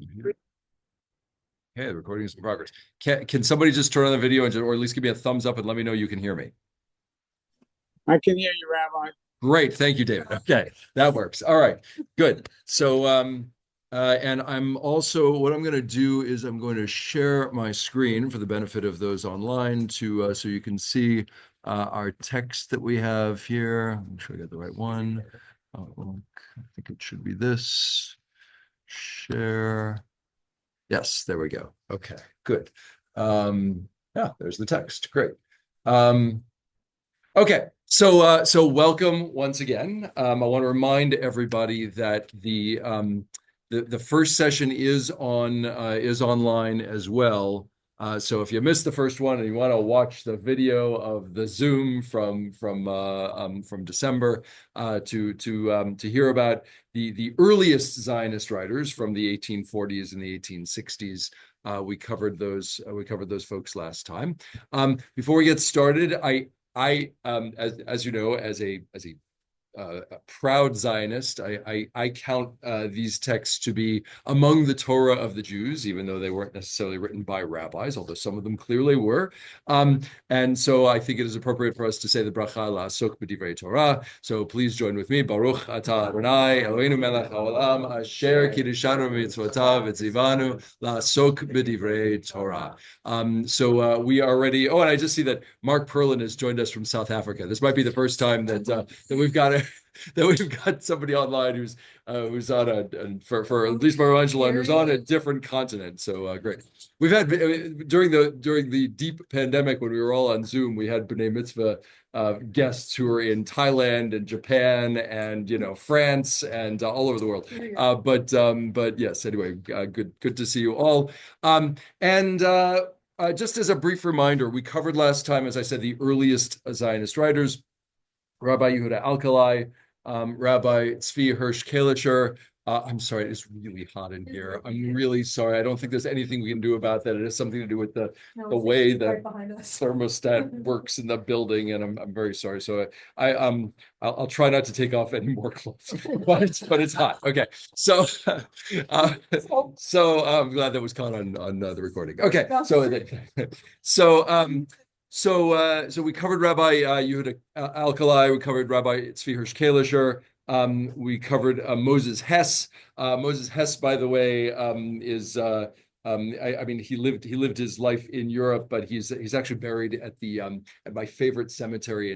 Okay, the recording is in progress. Can somebody just turn on the video and or at least give me a thumbs up and let me know you can hear me? I can hear you, Rabbi. Great, thank you, David. Okay, that works. All right, good. So, and I'm also what I'm going to do is I'm going to share my screen for the benefit of those online to so you can see our text that we have here. Make sure I got the right one. I think it should be this. Share. Yes, there we go. Okay, good. Yeah, there's the text. Great. Um, okay, so welcome once again. I want to remind everybody that the first session is online as well. So if you missed the first one and you want to watch the video of the Zoom from December to hear about the earliest Zionist writers from the 1840s and the 1860s. We covered those folks last time. Before we get started, as you know, as a proud Zionist, I count these texts to be among the Torah of the Jews, even though they weren't necessarily written by rabbis, although some of them clearly were. And so I think it is appropriate for us to say the bracha la'asok b'divrei Torah. So please join with me. Baruch atah Adonai Eloheinu melech haolam asher kiddushanu b'mitzvotav v'tzivanu la'asok b'divrei Torah. So we are ready. Oh, and I just see that Mark Perlin has joined us from South Africa. This might be the first time that we've got that we've got somebody online who's on for at least Michelangelo who's on a different continent. So great. We've had during the deep pandemic when we were all on Zoom, we had B'nai Mitzvah guests who were in Thailand and Japan and France and all over the world. But yes, anyway, good to see you all. And just as a brief reminder, we covered last time, as I said, the earliest Zionist writers. Rabbi Yehuda Alkali, Rabbi Tzvi Hirsch Kalischer. I'm sorry, it's really hot in here. I'm really sorry. I don't think there's anything we can do about that. It has something to do with the way the thermostat works in the building, and I'm very sorry. So I'll try not to take off any more clothes, but it's hot. Okay, so I'm glad that was caught on the recording. Okay, so we covered Rabbi Yehuda Alkali. We covered Rabbi Tzvi Hirsch Kalischer. We covered Moses Hess. Moses Hess, by the way, is I mean he lived his life in Europe, but he's actually buried at my favorite cemetery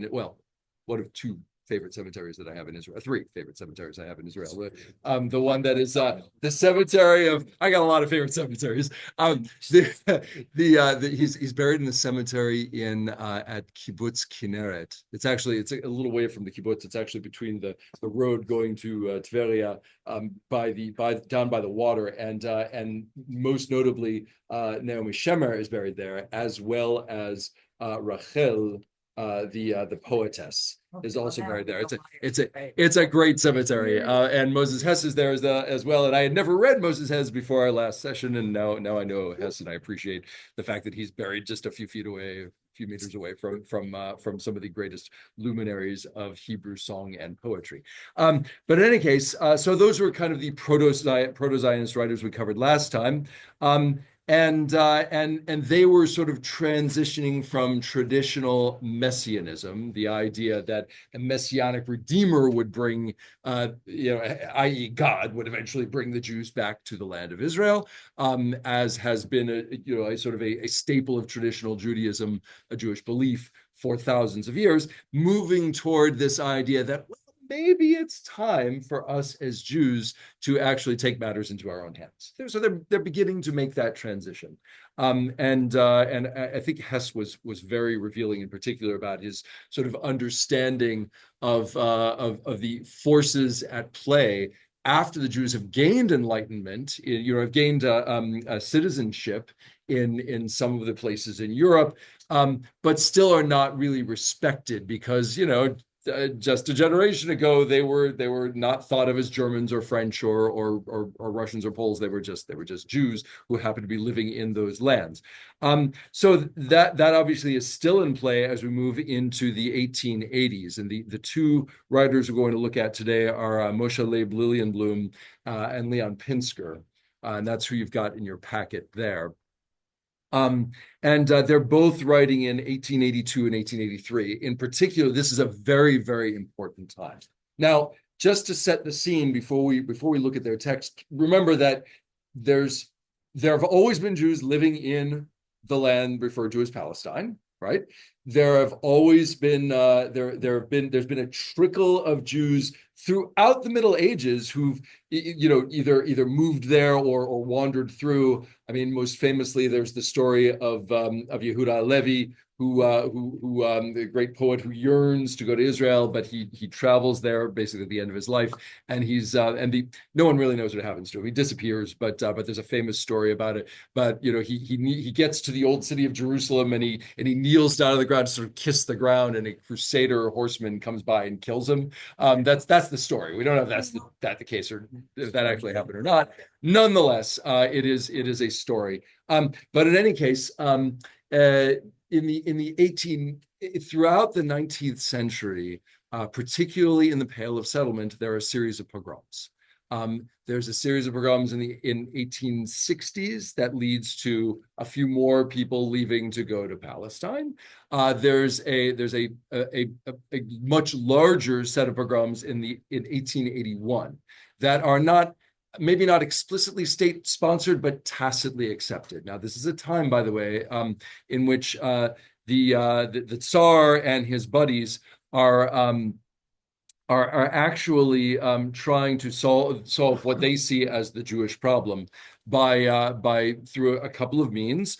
one of two favorite cemeteries that I have in Israel. Three favorite cemeteries I have in Israel. The one that is the cemetery of I got a lot of favorite cemeteries. He's buried in the cemetery at Kibbutz Kinneret. It's a little way from the kibbutz. It's actually between the road going to Tveria down by the water, and most notably Naomi Shemer is buried there, as well as Rachel, the poetess, is also buried there. It's a great cemetery, and Moses Hess is there as well. And I had never read Moses Hess before our last session, and now I know Hess, and I appreciate the fact that he's buried just a few feet away, a few meters away from some of the greatest luminaries of Hebrew song and poetry. But in any case, so those were kind of the proto-Zionist writers we covered last time. And they were sort of transitioning from traditional messianism, the idea that a messianic redeemer would bring, i.e., God would eventually bring the Jews back to the land of Israel, as has been a sort of a staple of traditional Judaism, a Jewish belief for thousands of years, moving toward this idea that maybe it's time for us as Jews to actually take matters into our own hands. So they're beginning to make that transition, and I think Hess was very revealing, in particular, about his sort of understanding of the forces at play after the Jews have gained enlightenment, have gained a citizenship in some of the places in Europe, but still are not really respected because just a generation ago, they were not thought of as Germans or French or Russians or Poles. They were just Jews who happened to be living in those lands. So that obviously is still in play as we move into the 1880s. And the two writers we're going to look at today are Moshe Leib Lilienblum and Leon Pinsker. and that's who you've got in your packet there. Um, and they're both writing in 1882 and 1883. In particular, this is a very, very important time. Now, just to set the scene before we look at their text, remember that there's there have always been Jews living in the land referred to as Palestine, right? There have always been there's been a trickle of Jews throughout the Middle Ages who've either moved there or wandered through. I mean, most famously, there's the story of Yehuda Halevi, the great poet who yearns to go to Israel, but he travels there basically at the end of his life, and no one really knows what happens to him. He disappears, but there's a famous story about it. But he gets to the old city of Jerusalem, and he kneels down on the ground to sort of kiss the ground, and a crusader horseman comes by and kills him. That's the story. We don't know if that's the case or if that actually happened or not. Nonetheless, it is a story. But in any case, throughout the 19th century, particularly in the Pale of Settlement, there are a series of pogroms. There's a series of pogroms in 1860s that leads to a few more people leaving to go to Palestine. There's a much larger set of pogroms in 1881 that are maybe not explicitly state sponsored, but tacitly accepted. Now, this is a time, by the way, in which the Tsar and his buddies are actually trying to solve what they see as the Jewish problem by through a couple of means.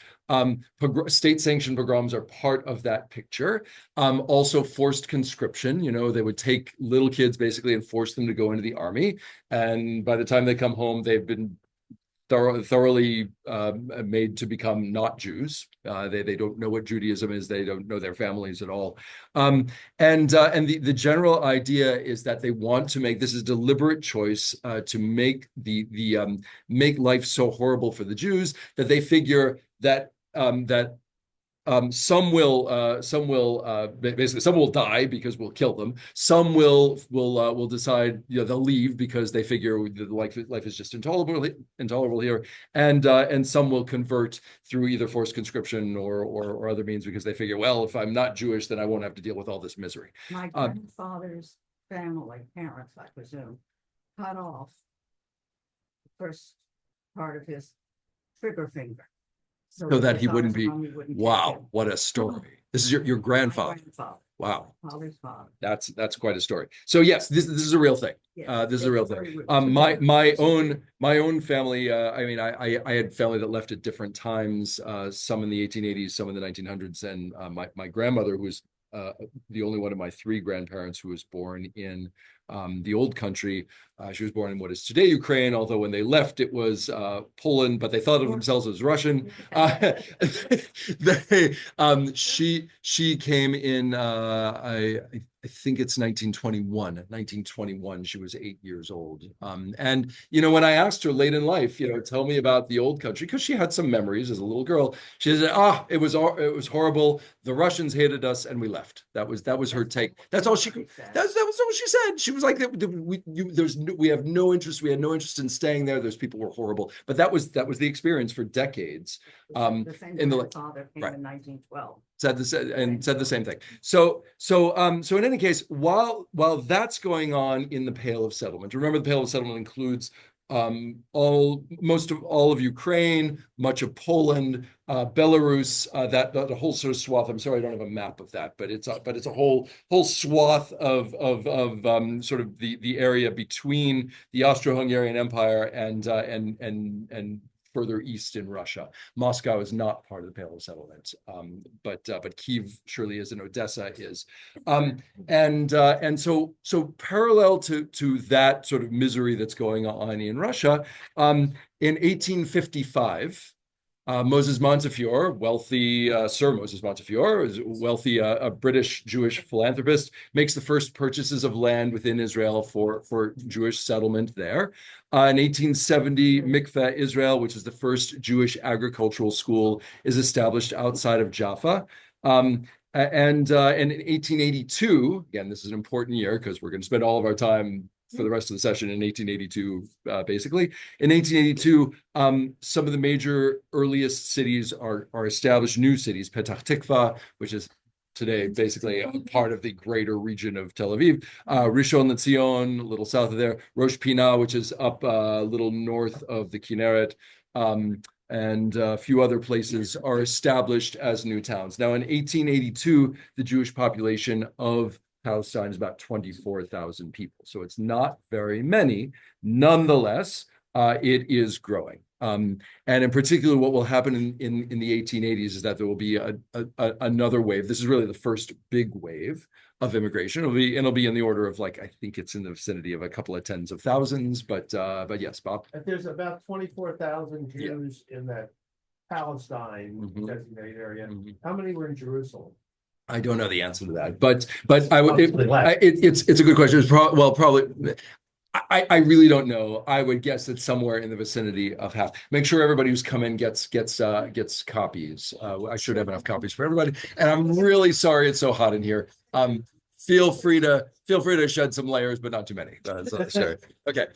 State-sanctioned pogroms are part of that picture. Also, forced conscription. They would take little kids basically and force them to go into the army, and by the time they come home, they've been thoroughly made to become not Jews. They don't know what Judaism is. They don't know their families at all. And the general idea is that they want to make this is a deliberate choice to make make life so horrible for the Jews that they figure that some will basically some will die because we'll kill them. Some will decide they'll leave because they figure life is just intolerable here, and some will convert through either forced conscription or other means because they figure, well, if I'm not Jewish, then I won't have to deal with all this misery. My grandfather's parents, I presume, cut off the first part of his trigger finger. So that he wouldn't be. Wow, what a story! This is your grandfather. Wow, father's father. That's quite a story. So yes, this is a real thing. Yes, this is a real thing. My own family. I mean, I had family that left at different times. Some in the 1880s, some in the 1900s, and my grandmother, who was the only one of my three grandparents who was born in the old country. She was born in what is today Ukraine, although when they left, it was Poland, but they thought of themselves as Russian. She came in, I think it's 1921. 1921, she was 8 years old. And when I asked her late in life, tell me about the old country, because she had some memories as a little girl. She said, it was horrible. The Russians hated us, and we left. That was her take. That's all she could. That was all she said. She was like, we have no interest. We had no interest in staying there. Those people were horrible. But that was the experience for decades. The same father came in 1912. Said the same thing. So in any case, while that's going on in the Pale of Settlement, remember the Pale of Settlement includes most of all of Ukraine, much of Poland, Belarus, that whole sort of swath. I'm sorry, I don't have a map of that, but it's a whole swath of sort of the area between the Austro-Hungarian Empire and further east in Russia. Moscow is not part of the Pale of Settlement, but Kyiv surely is, and Odessa is. And so parallel to that sort of misery that's going on in Russia, in 1855, Moses Montefiore, wealthy Sir Moses Montefiore, is wealthy a British Jewish philanthropist, makes the first purchases of land within Israel for Jewish settlement there. In 1870, Mikveh Israel, which is the first Jewish agricultural school, is established outside of Jaffa. And in 1882, again, this is an important year because we're going to spend all of our time for the rest of the session in 1882, basically. In 1882, some of the major earliest cities are established, new cities, Petah Tikva, which is today basically a part of the greater region of Tel Aviv, Rishon LeZion, a little south of there, Rosh Pinah, which is up a little north of the Kinneret, and a few other places are established as new towns. Now, in 1882, the Jewish population of Palestine is about 24,000 people. So it's not very many. Nonetheless, it is growing. And in particular, what will happen in the 1880s is that there will be another wave. This is really the first big wave of immigration. It'll be in the order of, like, I think it's in the vicinity of a couple of tens of thousands, but yes, Bob. There's about 24,000 Jews in that Palestine designated area. How many were in Jerusalem? I don't know the answer to that, but I would. It's a good question. It's probably. I really don't know. I would guess that somewhere in the vicinity of half. Make sure everybody who's come in gets copies. I should have enough copies for everybody. And I'm really sorry it's so hot in here. Feel free to shed some layers, but not too many. Sure. Okay.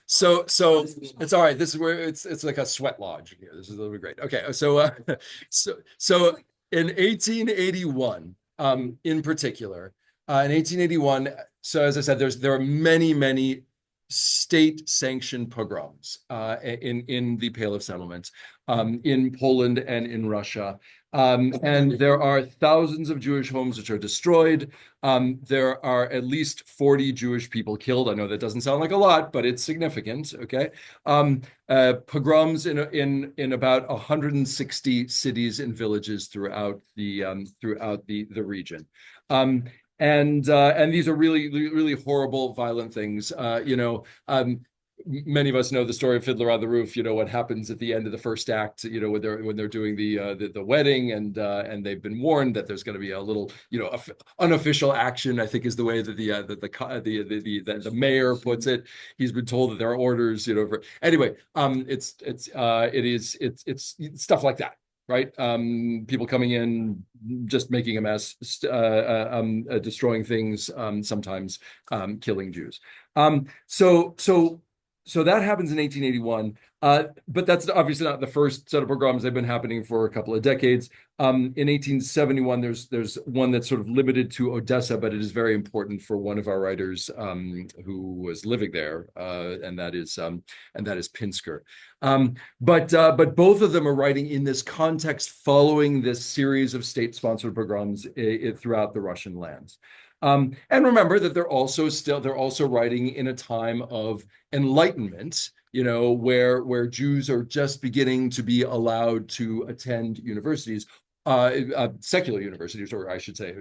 So it's all right. This is where it's like a sweat lodge in here. This is a little bit great. Okay. So in 1881, in particular, in 1881. So as I said, there are many state-sanctioned pogroms in the Pale of Settlement, in Poland and in Russia. And there are thousands of Jewish homes which are destroyed. There are at least 40 Jewish people killed. I know that doesn't sound like a lot, but it's significant. Okay, pogroms in about 160 cities and villages throughout the region. And these are really horrible, violent things. Many of us know the story of Fiddler on the Roof. What happens at the end of the first act. When they're doing the wedding, and they've been warned that there's going to be a little unofficial action. I think is the way that the mayor puts it. He's been told that there are orders. Anyway, it's stuff like that. Right, people coming in, just making a mess, destroying things, sometimes killing Jews. So that happens in 1881, but that's obviously not the first set of pogroms. They've been happening for a couple of decades. In 1871, there's one that's sort of limited to Odessa, but it is very important for one of our writers who was living there, and that is Pinsker. But both of them are writing in this context, following this series of state-sponsored pogroms throughout the Russian lands. And remember that they're also writing in a time of enlightenment, where Jews are just beginning to be allowed to attend universities, secular universities, or I should say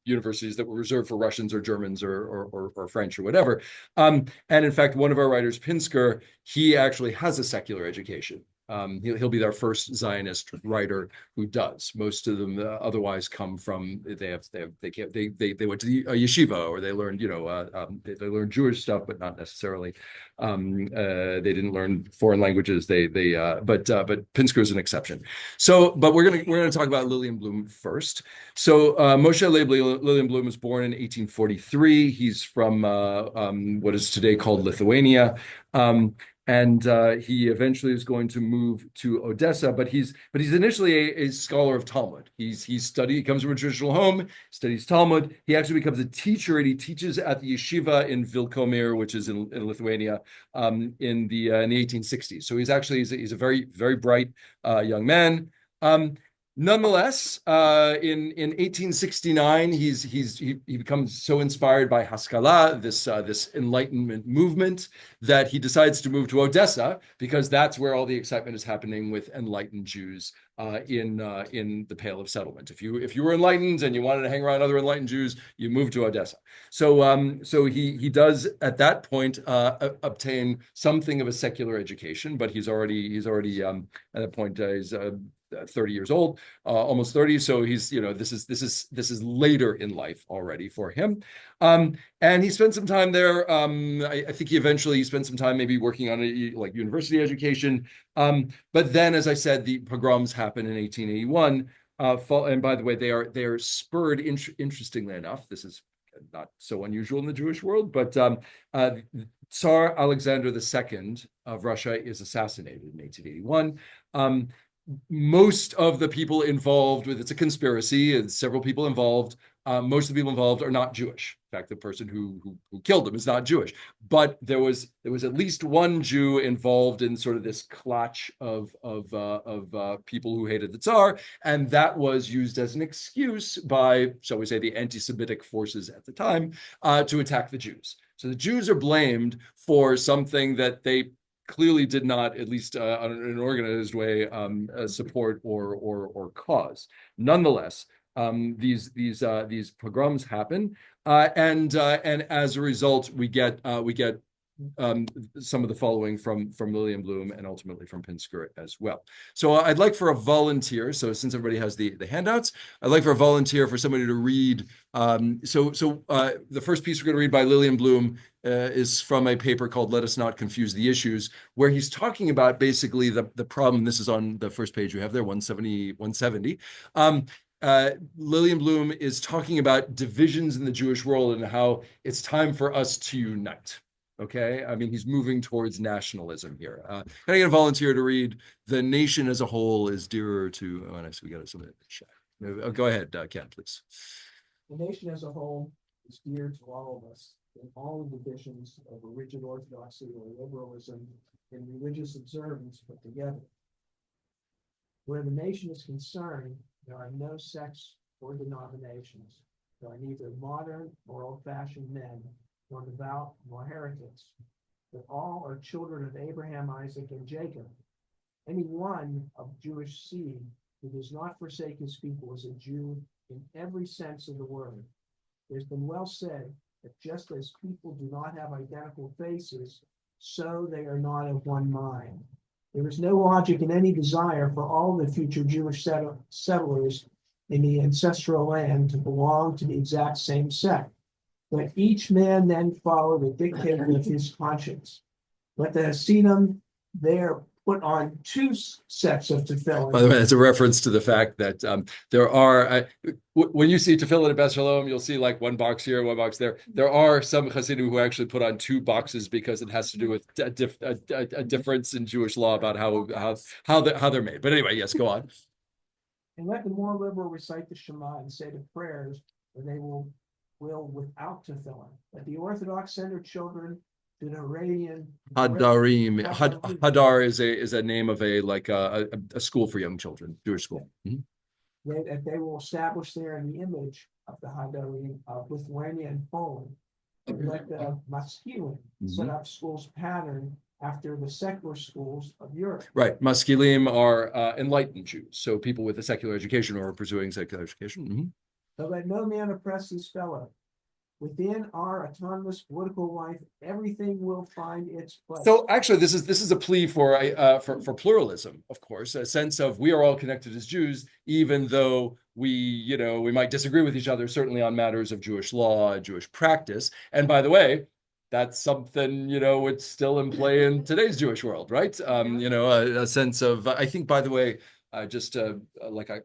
universities that were reserved for Russians or Germans or French or whatever. And in fact, one of our writers, Pinsker, he actually has a secular education. He'll be our first Zionist writer who does. Most of them otherwise come from they went to the yeshiva, or they learned they learned Jewish stuff, but not necessarily. They didn't learn foreign languages. But Pinsker is an exception. But we're gonna talk about Lillian Blum first. So Moshe Leib Lillian Blum was born in 1843. He's from what is today called Lithuania. And he eventually is going to move to Odessa, but he's initially a scholar of Talmud. He comes from a traditional home, studies Talmud. He actually becomes a teacher, and he teaches at the yeshiva in Vilkomir, which is in Lithuania, in the 1860s. So he's a very, very bright young man. Nonetheless, in 1869, he becomes so inspired by Haskalah, this Enlightenment movement, that he decides to move to Odessa, because that's where all the excitement is happening with enlightened Jews in the Pale of Settlement. If you were enlightened and you wanted to hang around other enlightened Jews, you moved to Odessa. So he does at that point obtain something of a secular education, but he's already at that point he's 30 years old, almost 30. So he's, this is later in life already for him. And he spent some time there. I think he eventually spent some time maybe working on university education. But then, as I said, the pogroms happen in 1881. And by the way, they are spurred, interestingly enough, this is not so unusual in the Jewish world, but Tsar Alexander II of Russia is assassinated in 1881. Most of the people involved with it's a conspiracy, and several people involved. Most of the people involved are not Jewish. In fact, the person who killed him is not Jewish. But there was at least one Jew involved in sort of this clutch of people who hated the Tsar, and that was used as an excuse by, shall we say, the anti-Semitic forces at the time to attack the Jews. So the Jews are blamed for something that they clearly did not, at least in an organized way, support or cause. Nonetheless, these pogroms happen, and as a result, we get some of the following from Lillian Bloom and ultimately from Pinsker as well. So I'd like for a volunteer. So since everybody has the handouts, I'd like for a volunteer for somebody to read. The first piece we're going to read by Lillian Bloom is from a paper called "Let Us Not Confuse the Issues," where he's talking about basically the problem. This is on the first page you have there, 170. Lillian Bloom is talking about divisions in the Jewish world and how it's time for us to unite. Okay, I mean, he's moving towards nationalism here. Can I get a volunteer to read "The nation as a whole is dearer to..." Oh, nice, we got something in the chat. Go ahead, Ken, please. The nation as a whole is dear to all of us, in all the divisions of a rigid orthodoxy or liberalism in religious observance put together. Where the nation is concerned, there are no sects or denominations. There are neither modern nor old-fashioned men, nor devout, nor heretics, but all are children of Abraham, Isaac, and Jacob. Any one of Jewish seed who does not forsake his people is a Jew in every sense of the word. It has been well said that just as people do not have identical faces, so they are not of one mind. There is no logic in any desire for all the future Jewish settlers in the ancestral land to belong to the exact same sect. Let each man then follow the dictator of his conscience. Let the Hasidim there put on two sets of tefillin. By the way, that's a reference to the fact that there are, when you see tefillin at Beth Shalom, you'll see like one box here, one box there. There are some Hasidim who actually put on two boxes because it has to do with a difference in Jewish law about how they're made. But anyway, yes, go on. And let the more liberal recite the Shema and say the prayers, or they will without tefillin. Let the Orthodox send their children to the Iranian Hadarim. Hadar is a name of a school for young children, Jewish school. That they will establish there in the image of the Hadarim of Lithuania and Poland. And let the Maskilim set up schools patterned after the secular schools of Europe. Right. Maskilim are enlightened Jews, so people with a secular education or pursuing secular education. So let no man oppress his fellow. Within our autonomous political life, everything will find its place. So actually, this is a plea for pluralism, of course, a sense of we are all connected as Jews, even though we might disagree with each other, certainly on matters of Jewish law, Jewish practice. And by the way, that's something, it's still in play in today's Jewish world, right? A sense of, I think, by the way, just like a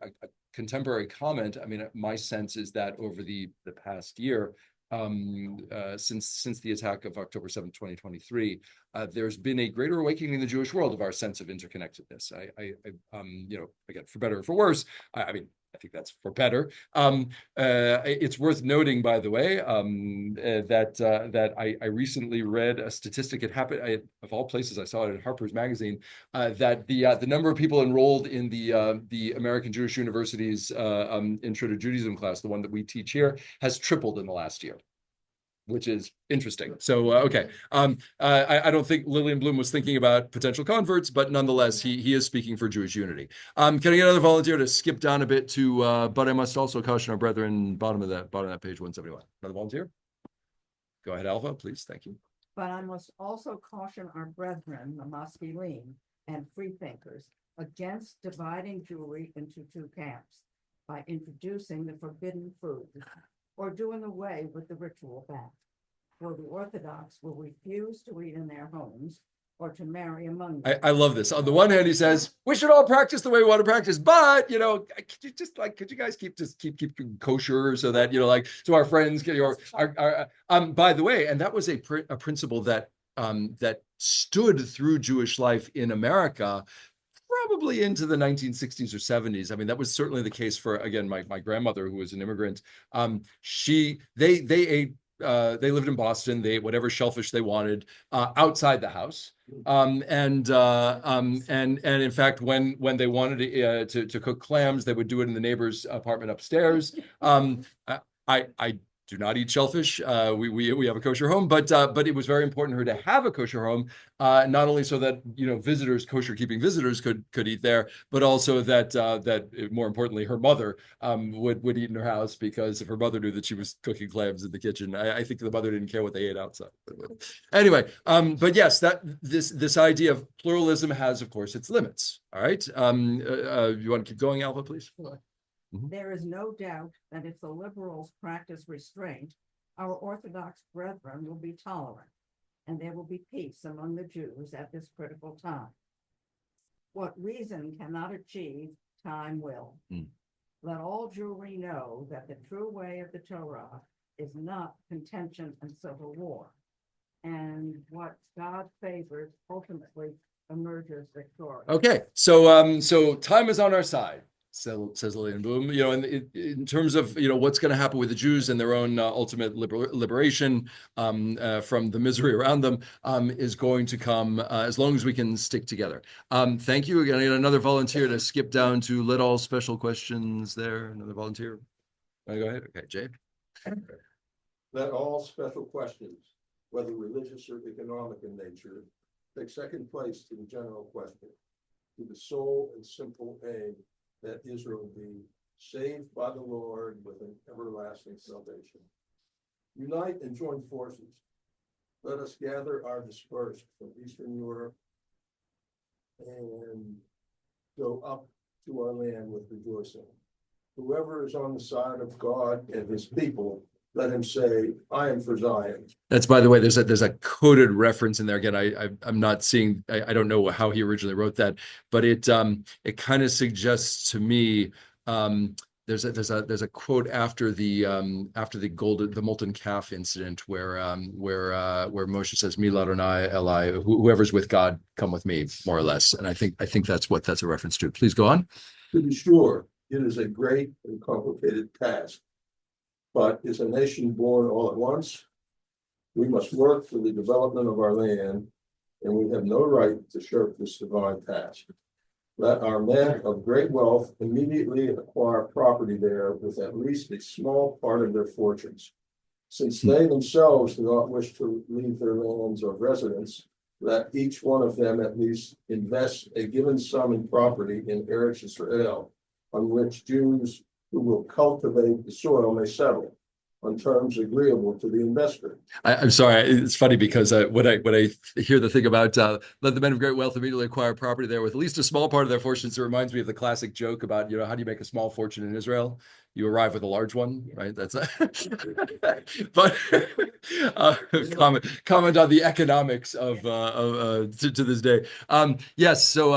contemporary comment, I mean, my sense is that over the past year, since the attack of October 7th, 2023, there's been a greater awakening in the Jewish world of our sense of interconnectedness. Again, for better or for worse, I mean, I think that's for better. It's worth noting, by the way, that I recently read a statistic. It happened, of all places, I saw it in Harper's Magazine, that the number of people enrolled in the American Jewish University's Intro to Judaism class, the one that we teach here, has tripled in the last year, which is interesting. So, okay. I don't think Lillian Bloom was thinking about potential converts, but nonetheless, he is speaking for Jewish unity. Can I get another volunteer to skip down a bit to, but I must also caution our brethren, bottom of that page 171. Another volunteer? Go ahead, Alpha, please. Thank you. But I must also caution our brethren, the Maskilim and freethinkers, against dividing Jewry into two camps by introducing the forbidden food or doing away with the ritual bath. For the Orthodox will refuse to eat in their homes, or to marry among them. I love this. On the one hand, he says we should all practice the way we want to practice, but could you guys keep kosher so that like so our friends get your by the way, and that was a principle that that stood through Jewish life in America probably into the 1960s or 70s. I mean, that was certainly the case for, again, my grandmother, who was an immigrant. They ate, they lived in Boston. They ate whatever shellfish they wanted outside the house. And in fact, when they wanted to cook clams, they would do it in the neighbor's apartment upstairs. I do not eat shellfish. We have a kosher home, but it was very important to her to have a kosher home, not only so that visitors, kosher keeping visitors could eat there, but also that more importantly, her mother would eat in her house, because if her mother knew that she was cooking clams in the kitchen, I think the mother didn't care what they ate outside. Anyway, but yes, that this idea of pluralism has, of course, its limits. All right, you want to keep going, Alva, please? There is no doubt that if the liberals practice restraint, our Orthodox brethren will be tolerant, and there will be peace among the Jews at this critical time. What reason cannot achieve, time will. Let all Jewry know that the true way of the Torah is not contention and civil war, and what God favors ultimately emerges victorious. Okay, so time is on our side, says Lillian Boom. In terms of what's going to happen with the Jews and their own ultimate liberation from the misery around them is going to come as long as we can stick together. Thank you. Again, I got another volunteer to skip down to let all special questions there. Another volunteer. Go ahead. Okay, Jay. Let all special questions, whether religious or economic in nature, take second place to the general question, to the sole and simple aim that Israel be saved by the Lord with an everlasting salvation. Unite and join forces. Let us gather our dispersed from Eastern Europe and go up to our land with rejoicing. Whoever is on the side of God and his people, let him say, I am for Zion. That's, by the way, there's a coded reference in there. Again, I'm not seeing. I don't know how he originally wrote that, but it kind of suggests to me. There's a quote after the molten calf incident where Moshe says, "Mi l'Adonai Eli," whoever's with God, come with me, more or less. And I think that's what that's a reference to. Please go on. To be sure, it is a great and complicated task. But is a nation born all at once? We must work for the development of our land, and we have no right to shirk this divine task. Let our men of great wealth immediately acquire property there with at least a small part of their fortunes. Since they themselves do not wish to leave their lands of residence, let each one of them at least invest a given sum in property in Eretz Israel, on which Jews who will cultivate the soil may settle on terms agreeable to the investor. I'm sorry. It's funny because when I hear the thing about let the men of great wealth immediately acquire property there with at least a small part of their fortunes, it reminds me of the classic joke about how do you make a small fortune in Israel? You arrive with a large one, right? That's but comment on the economics of to this day. Yes. So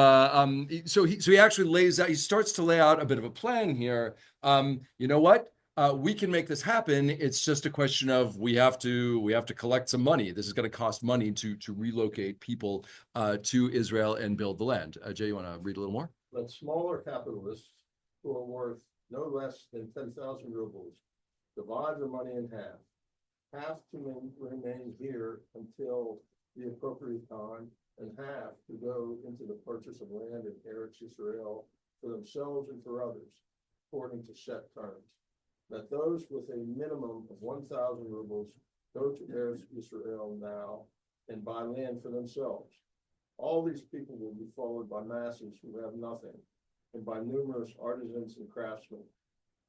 he actually lays out. He starts to lay out a bit of a plan here. You know what? We can make this happen. It's just a question of we have to collect some money. This is going to cost money to relocate people to Israel and build the land. Jay, you want to read a little more? Let smaller capitalists who are worth no less than 10,000 rubles divide their money in half to remain here until the appropriate time, and half to go into the purchase of land in Eretz Israel for themselves and for others, according to set terms. Let those with a minimum of 1,000 rubles go to Eretz Israel now and buy land for themselves. All these people will be followed by masses who have nothing, and by numerous artisans and craftsmen.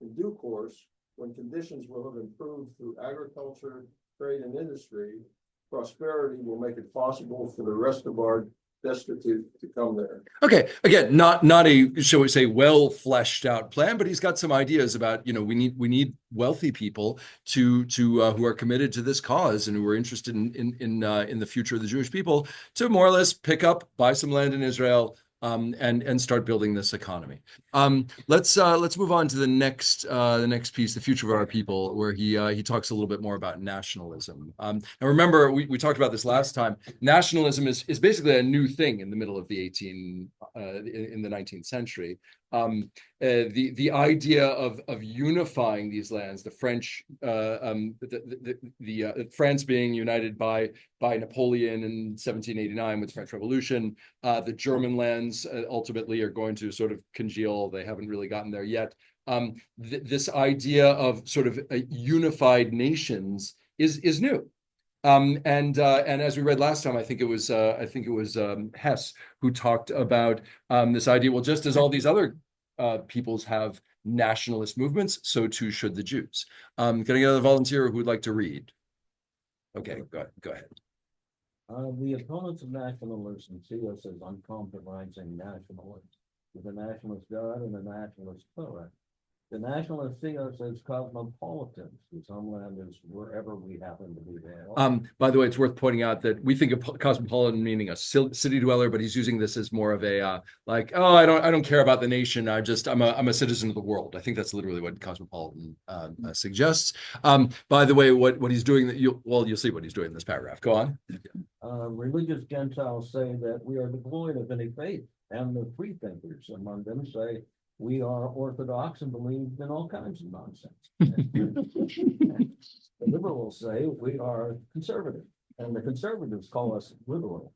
In due course, when conditions will have improved through agriculture, trade, and industry, prosperity will make it possible for the rest of our destitute to come there. Okay, again, not a, shall we say, well fleshed out plan, but he's got some ideas about, we need wealthy people to who are committed to this cause and who are interested in the future of the Jewish people to more or less pick up, buy some land in Israel, and start building this economy. Let's move on to the next piece, the future of our people, where he talks a little bit more about nationalism. And remember, we talked about this last time. Nationalism is basically a new thing in the middle of the in the 19th century. The idea of unifying these lands, the French, France being united by Napoleon in 1789 with the French Revolution, the German lands ultimately are going to sort of congeal. They haven't really gotten there yet. This idea of sort of unified nations is new. And as we read last time, I think it was Hess who talked about this idea. Well, just as all these other peoples have nationalist movements, so too should the Jews. Can I get another volunteer who would like to read? Okay, go ahead. The opponents of nationalism see us as uncompromising nationalists, with a nationalist God and a nationalist Torah. The nationalists see us as cosmopolitans, whose homeland is wherever we happen to be there. By the way, it's worth pointing out that we think of cosmopolitan meaning a city dweller, but he's using this as more of a oh, I don't care about the nation. I'm a citizen of the world. I think that's literally what cosmopolitan suggests. By the way, what he's doing you'll see what he's doing in this paragraph. Go on. Religious Gentiles say that we are devoid of any faith, and the freethinkers among them say we are orthodox and believe in all kinds of nonsense. The liberals say we are conservative, and the conservatives call us liberal.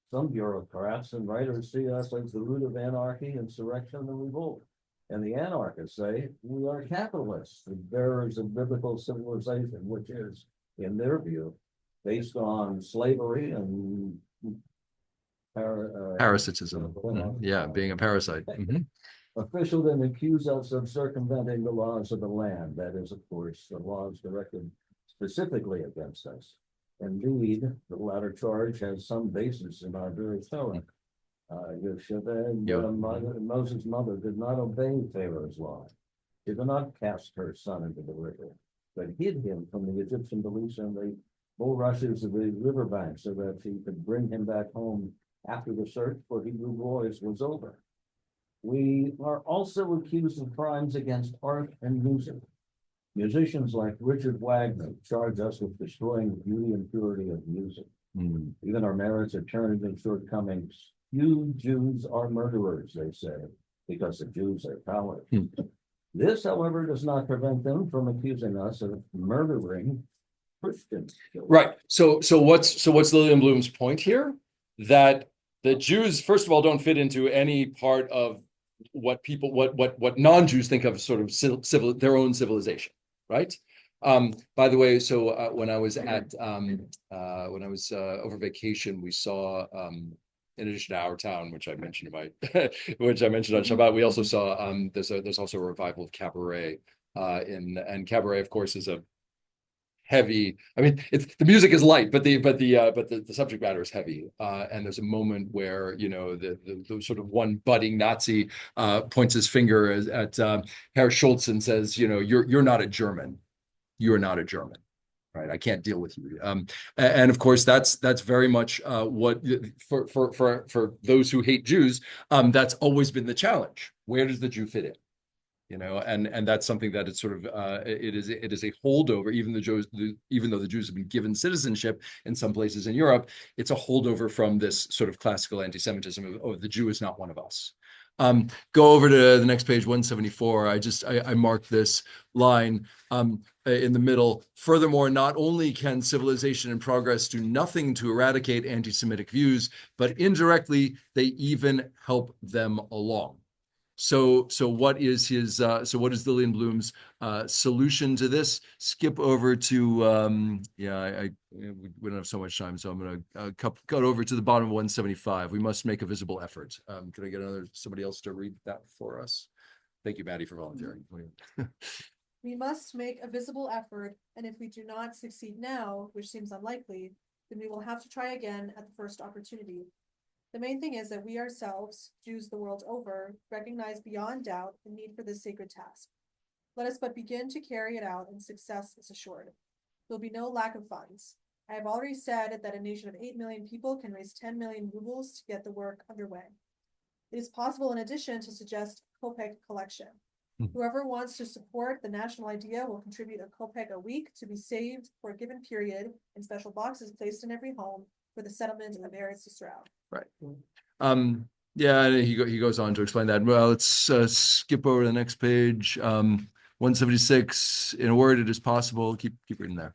Some bureaucrats and writers see us as the root of anarchy, insurrection, and revolt. And the anarchists say we are capitalists, the bearers of biblical civilization, which is, in their view, based on slavery and Parasitism. Yeah, being a parasite. Officials then accuse us of circumventing the laws of the land. That is, of course, the laws directed specifically against us. Indeed, the latter charge has some basis in our very Torah. Moses' mother did not obey Pharaoh's law. She did not cast her son into the river, but hid him from the Egyptian police and the bulrushes of the riverbank so that she could bring him back home after the search for Hebrew boys was over. We are also accused of crimes against art and music. Musicians like Richard Wagner charge us with destroying the beauty and purity of music. Even our merits are turned into shortcomings. You Jews are murderers, they say, because the Jews are cowards. This, however, does not prevent them from accusing us of murdering Christians. Right. So what's Lillian Bloom's point here? That the Jews, first of all, don't fit into any part of what non-Jews think of sort of their own civilization, right? By the way, so when I was over vacation, we saw in addition to Our Town, which I mentioned on Shabbat, we also saw there's also a revival of cabaret, and cabaret, of course, is a heavy. I mean, the music is light, but the subject matter is heavy. And there's a moment where the sort of one budding Nazi points his finger at Herr Schultz and says, you're not a German. You're not a German. Right, I can't deal with you, and of course that's very much what for those who hate Jews, that's always been the challenge. Where does the Jew fit in? And that's something that it's sort of it is a holdover. Even though the Jews have been given citizenship in some places in Europe, it's a holdover from this sort of classical anti-Semitism of the Jew is not one of us. Go over to the next page, 174. I marked this line in the middle. Furthermore, not only can civilization and progress do nothing to eradicate anti-Semitic views, but indirectly they even help them along. So what is Lillian Bloom's solution to this? Skip over to we don't have so much time, so I'm going to cut over to the bottom of 175. We must make a visible effort. Can I get somebody else to read that for us? Thank you, Maddie, for volunteering. We must make a visible effort, and if we do not succeed now, which seems unlikely, then we will have to try again at the first opportunity. The main thing is that we ourselves, Jews the world over, recognize beyond doubt the need for this sacred task. Let us but begin to carry it out, and success is assured. There will be no lack of funds. I have already said that a nation of 8 million people can raise 10 million rubles to get the work underway. It is possible, in addition, to suggest a kopeck collection. Whoever wants to support the national idea will contribute a kopeck a week to be saved for a given period in special boxes placed in every home for the settlement of Eretz Yisrael. Yeah, he goes on to explain that. Well, let's skip over to the next page. 176. In a word, it is possible. Keep reading there.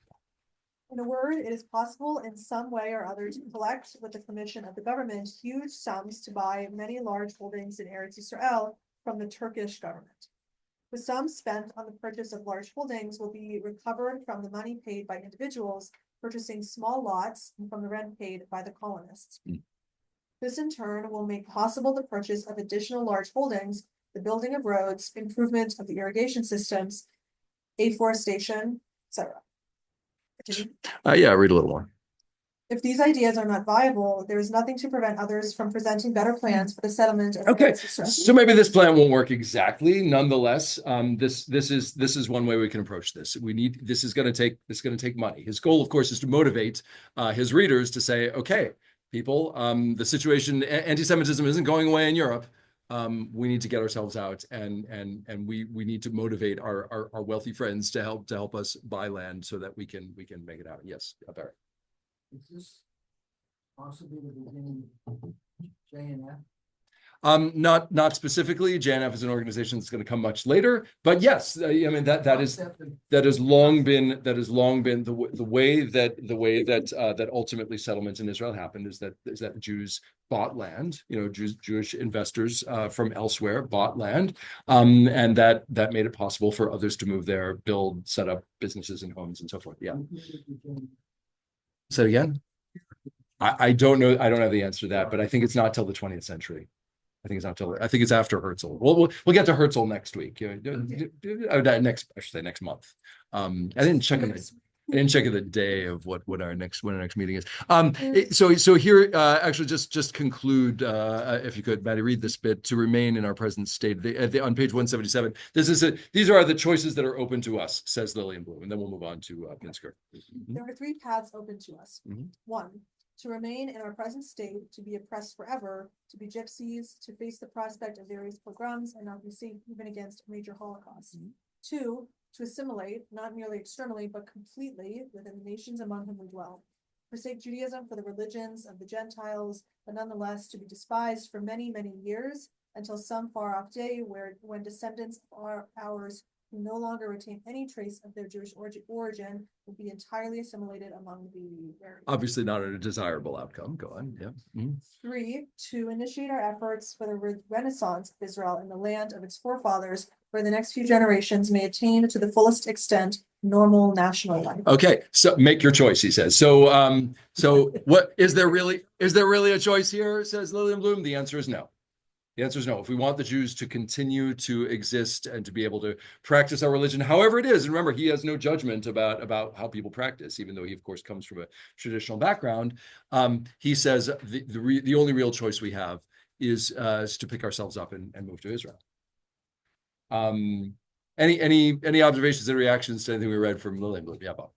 In a word, it is possible in some way or other to collect, with the permission of the government, huge sums to buy many large holdings in Eretz Yisrael from the Turkish government. The sums spent on the purchase of large holdings will be recovered from the money paid by individuals purchasing small lots and from the rent paid by the colonists. This in turn will make possible the purchase of additional large holdings, the building of roads, improvement of the irrigation systems, afforestation, etc. Yeah, read a little more. If these ideas are not viable, there is nothing to prevent others from presenting better plans for the settlement of Okay, Eretz Yisrael. so maybe this plan won't work exactly. Nonetheless, this is one way we can approach this. This is going to take money. His goal, of course, is to motivate his readers to say, okay, people, the situation, anti-Semitism isn't going away in Europe. We need to get ourselves out, and we need to motivate our wealthy friends to help us buy land so that we can make it happen. Yes, Barry. Is this possibly the beginning of JNF? Not specifically. JNF is an organization that's going to come much later, but yes, I mean that has long been the way that ultimately settlements in Israel happened is that Jews bought land, Jewish investors from elsewhere bought land, and that made it possible for others to move there, build, set up businesses and homes and so forth. Yeah. Say it again. I don't know. I don't have the answer to that, but I think it's not till the 20th century. I think it's after Herzl. We'll get to Herzl next week. I should say next month. I didn't check the day of when our next meeting is. So here, actually, just conclude, if you could, Maddie, read this bit. To remain in our present state, on page 177. These are the choices that are open to us, says Lillian Bloom, and then we'll move on to Pinsker. There are three paths open to us. Mhm. 1, to remain in our present state, to be oppressed forever, to be gypsies, to face the prospect of various pogroms and not be safe even against a major Holocaust. 2, to assimilate, not merely externally, but completely within the nations among whom we dwell. Forsake Judaism for the religions of the Gentiles, but nonetheless to be despised for many, many years, until some far off day when descendants of ours who no longer retain any trace of their Jewish origin will be entirely assimilated among the very. Obviously not a desirable outcome. Go on. Yeah. Mhm. 3, to initiate our efforts for the renaissance of Israel in the land of its forefathers, where the next few generations may attain to the fullest extent normal national life. Okay, so make your choice, he says. So what is there really a choice here, says Lillian Bloom? The answer is no. The answer is no. If we want the Jews to continue to exist and to be able to practice our religion, however it is, and remember, he has no judgment about how people practice, even though he, of course, comes from a traditional background. He says the only real choice we have is to pick ourselves up and move to Israel. Any observations and reactions to anything we read from Lillian? Yeah, Bob.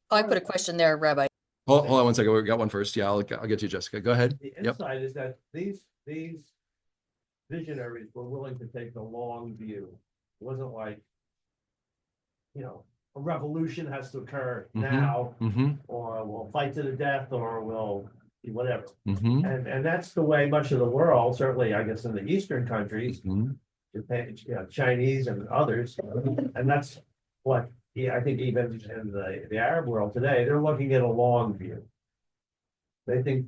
I put a question there, Rabbi. Hold on 1 second. We got one first. Yeah, I'll get to you, Jessica. Go ahead. The Yep. insight is that these visionaries were willing to take the long view. It wasn't like, a revolution has to occur now, or we'll fight to the death, or we'll whatever. And that's the way much of the world, certainly, I guess, in the Eastern countries, Japan, Chinese and others, and that's what I think even in the Arab world today, they're looking at a long view. They think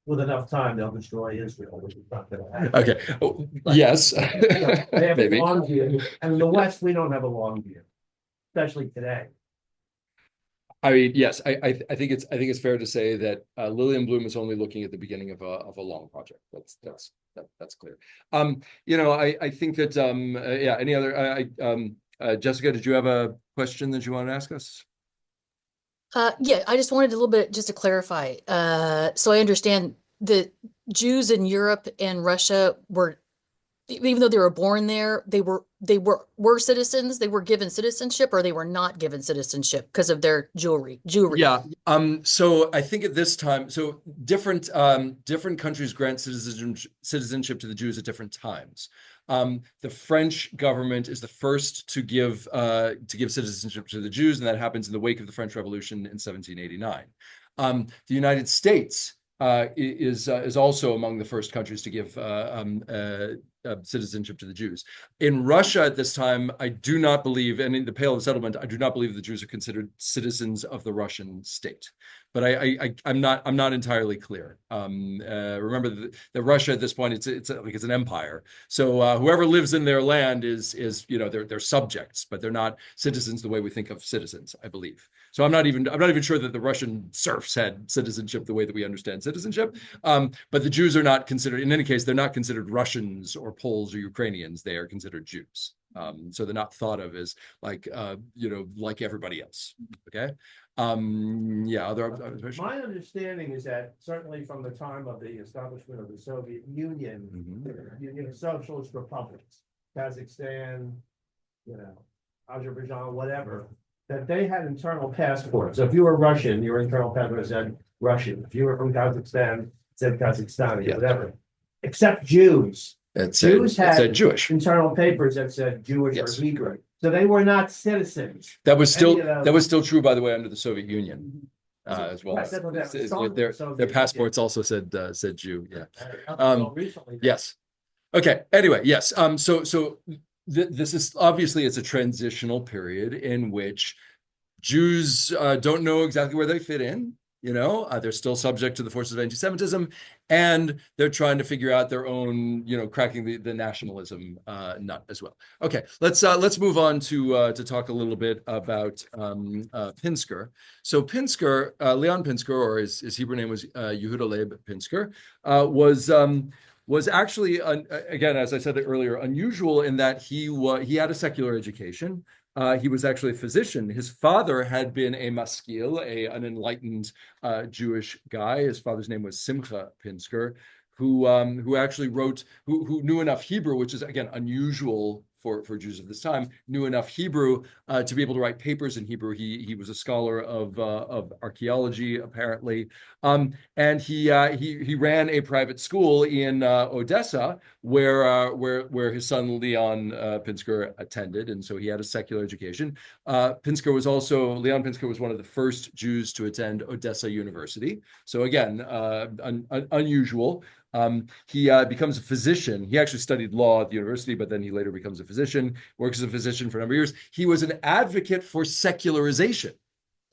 with enough time they'll destroy Israel, which is not going to happen. Okay. Oh, yes. They have Maybe. a long view, and in the West we don't have a long view, especially today. I mean, yes, I think it's fair to say that Lillian Bloom is only looking at the beginning of a long project. That's clear. I think that Any other? Jessica, did you have a question that you want to ask us? I just wanted a little bit just to clarify. So I understand the Jews in Europe and Russia were, even though they were born there, were citizens, they were given citizenship, or they were not given citizenship because of their jewelry. Yeah. So I think at this time, so different countries grant citizenship to the Jews at different times. The French government is the first to give citizenship to the Jews, and that happens in the wake of the French Revolution in 1789. The United States is also among the first countries to give citizenship to the Jews. In Russia at this time, I do not believe, and in the Pale of Settlement, I do not believe the Jews are considered citizens of the Russian state. But I'm not entirely clear. Remember that Russia at this point, it's an empire. So whoever lives in their land is they're subjects, but they're not citizens the way we think of citizens, I believe. So I'm not even sure that the Russian serfs had citizenship the way that we understand citizenship. But the Jews are not considered, in any case, they're not considered Russians or Poles or Ukrainians. They are considered Jews. So they're not thought of as like everybody else. Okay. Yeah. Other My understanding is that certainly from the time of the establishment of the Soviet Union, socialist republics, Kazakhstan, Azerbaijan, whatever, that they had internal passports. So if you were Russian, your internal passport said Russian. If you were from Kazakhstan, it said Kazakhstani, whatever. Except Jews. Jews had Jewish internal papers that said Jewish or Hebrew. So they were not citizens. That was still true, by the way, under the Soviet Union as well. Their passports also said Jew. Yeah. Yes. Okay. Anyway, yes. So this is obviously it's a transitional period in which Jews don't know exactly where they fit in. They're still subject to the forces of anti-Semitism, and they're trying to figure out their own, cracking the nationalism nut as well. Okay, let's move on to talk a little bit about Pinsker. So Pinsker, Leon Pinsker, or his Hebrew name was Yehuda Leib Pinsker, was actually, again, as I said earlier, unusual in that he had a secular education. He was actually a physician. His father had been a maskil, an enlightened Jewish guy. His father's name was Simcha Pinsker, who actually wrote, who knew enough Hebrew, which is again unusual for Jews of this time, knew enough Hebrew to be able to write papers in Hebrew. He was a scholar of archaeology, apparently, and he ran a private school in Odessa, where his son Leon Pinsker attended, and so he had a secular education. Leon Pinsker was one of the first Jews to attend Odessa University. So again, unusual. He becomes a physician. He actually studied law at the university, but then he later becomes a physician, works as a physician for a number of years. He was an advocate for secularization.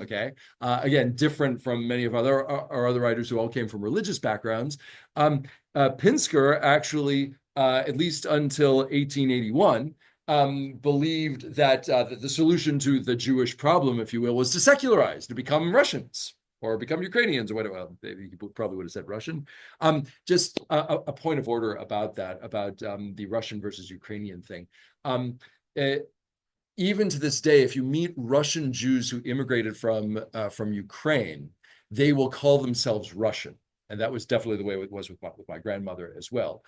Okay. Again, different from many of our other writers who all came from religious backgrounds. Pinsker actually, at least until 1881, believed that the solution to the Jewish problem, if you will, was to secularize, to become Russians or become Ukrainians or whatever. Well, maybe he probably would have said Russian. Just a point of order about that, about the Russian versus Ukrainian thing. Even to this day, if you meet Russian Jews who immigrated from Ukraine, they will call themselves Russian. And that was definitely the way it was with my grandmother as well.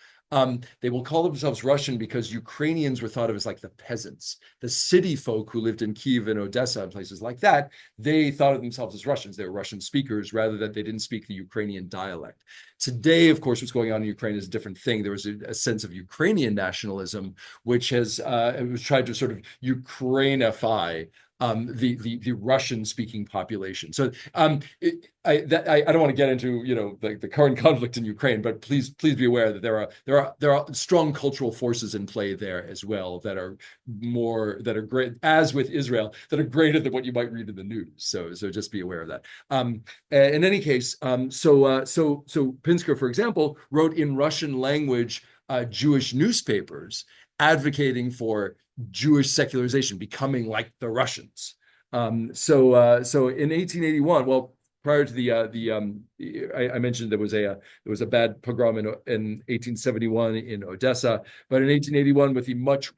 They will call themselves Russian because Ukrainians were thought of as like the peasants. The city folk who lived in Kyiv and Odessa and places like that, they thought of themselves as Russians. They were Russian speakers rather than they didn't speak the Ukrainian dialect. Today, of course, what's going on in Ukraine is a different thing. There was a sense of Ukrainian nationalism, which has tried to sort of Ukrainify the Russian-speaking population. So I don't want to get into the current conflict in Ukraine, but please be aware that there are strong cultural forces in play there as well that are great, as with Israel, that are greater than what you might read in the news. So just be aware of that. In any case, so Pinsker, for example, wrote in Russian language Jewish newspapers advocating for Jewish secularization, becoming like the Russians. So in 1881, well, prior to I mentioned there was a bad pogrom in 1871 in Odessa, but in 1881, with the much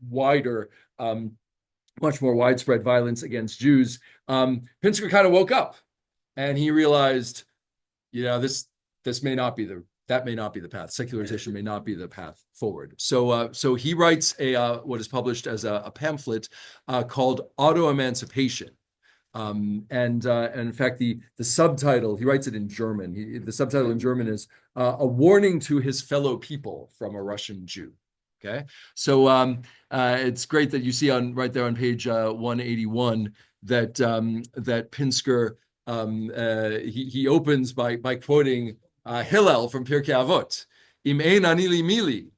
more widespread violence against Jews, Pinsker kind of woke up, and he realized, this may not be that may not be the path. Secularization may not be the path forward. So he writes what is published as a pamphlet called Auto-Emancipation. And in fact, the subtitle, he writes it in German. The subtitle in German is A Warning to His Fellow People from a Russian Jew. Okay, so it's great that you see right there on page 181 that that Pinsker he opens by quoting Hillel from Pirkei Avot, Im ein ani li mili.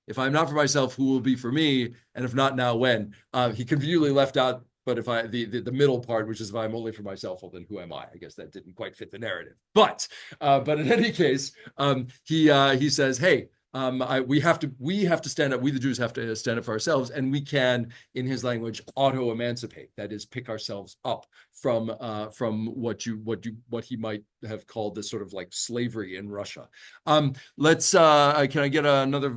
If I'm not for myself, who will be for me? And if not now, when? He conveniently left out, but if the middle part, which is if I'm only for myself, well, then who am I? I guess that didn't quite fit the narrative. But in any case, he says, hey, we have to stand up. We the Jews have to stand up for ourselves, and we can, in his language, auto-emancipate. That is, pick ourselves up from what he might have called this sort of like slavery in Russia. Let's. Can I get another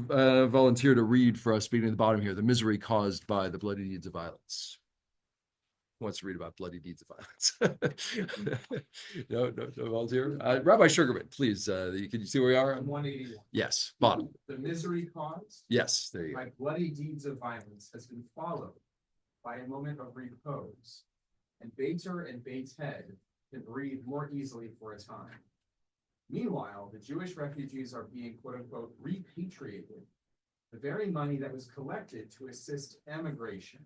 volunteer to read for us, beginning at the bottom here, the misery caused by the bloody deeds of violence? Who wants to read about bloody deeds of violence? No volunteer. Rabbi Sugarman, please. Can you see where we are? 181. Yes, bottom. The misery caused Yes, there you go. by bloody deeds of violence has been followed by a moment of repose, and Bater and Bates Head can breathe more easily for a time. Meanwhile, the Jewish refugees are being quote unquote repatriated, the very money that was collected to assist emigration.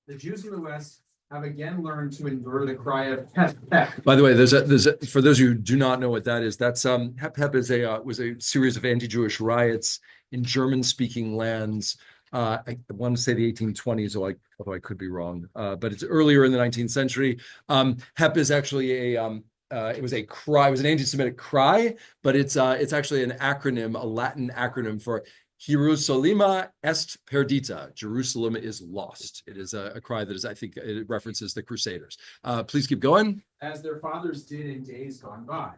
The Jews in the West have again learned to endure the cry of hep hep. By the way, there's a for those of you who do not know what that is, that's hep hep is was a series of anti-Jewish riots in German-speaking lands. I want to say the 1820s, although I could be wrong, but it's earlier in the 19th century. Hep is actually it was a cry, it was an anti-Semitic cry, but it's actually an acronym, a Latin acronym for Hierusalima est perdita. Jerusalem is lost. It is a cry that is, I think, it references the Crusaders. Please keep going. As their fathers did in days gone by.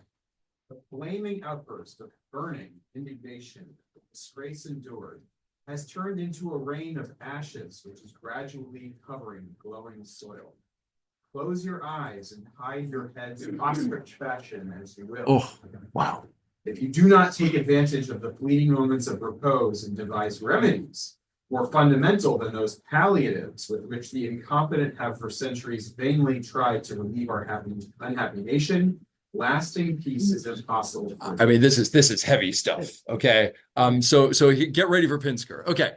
The flaming outburst of burning indignation, disgrace endured, has turned into a rain of ashes, which is gradually covering glowing soil. Close your eyes and hide your heads in ostrich fashion as you will. Oh, wow. If you do not take advantage of the fleeting moments of repose and devise remedies more fundamental than those palliatives with which the incompetent have for centuries vainly tried to relieve our unhappy nation, lasting peace is impossible. I mean, this is heavy stuff. Okay. So get ready for Pinsker. Okay.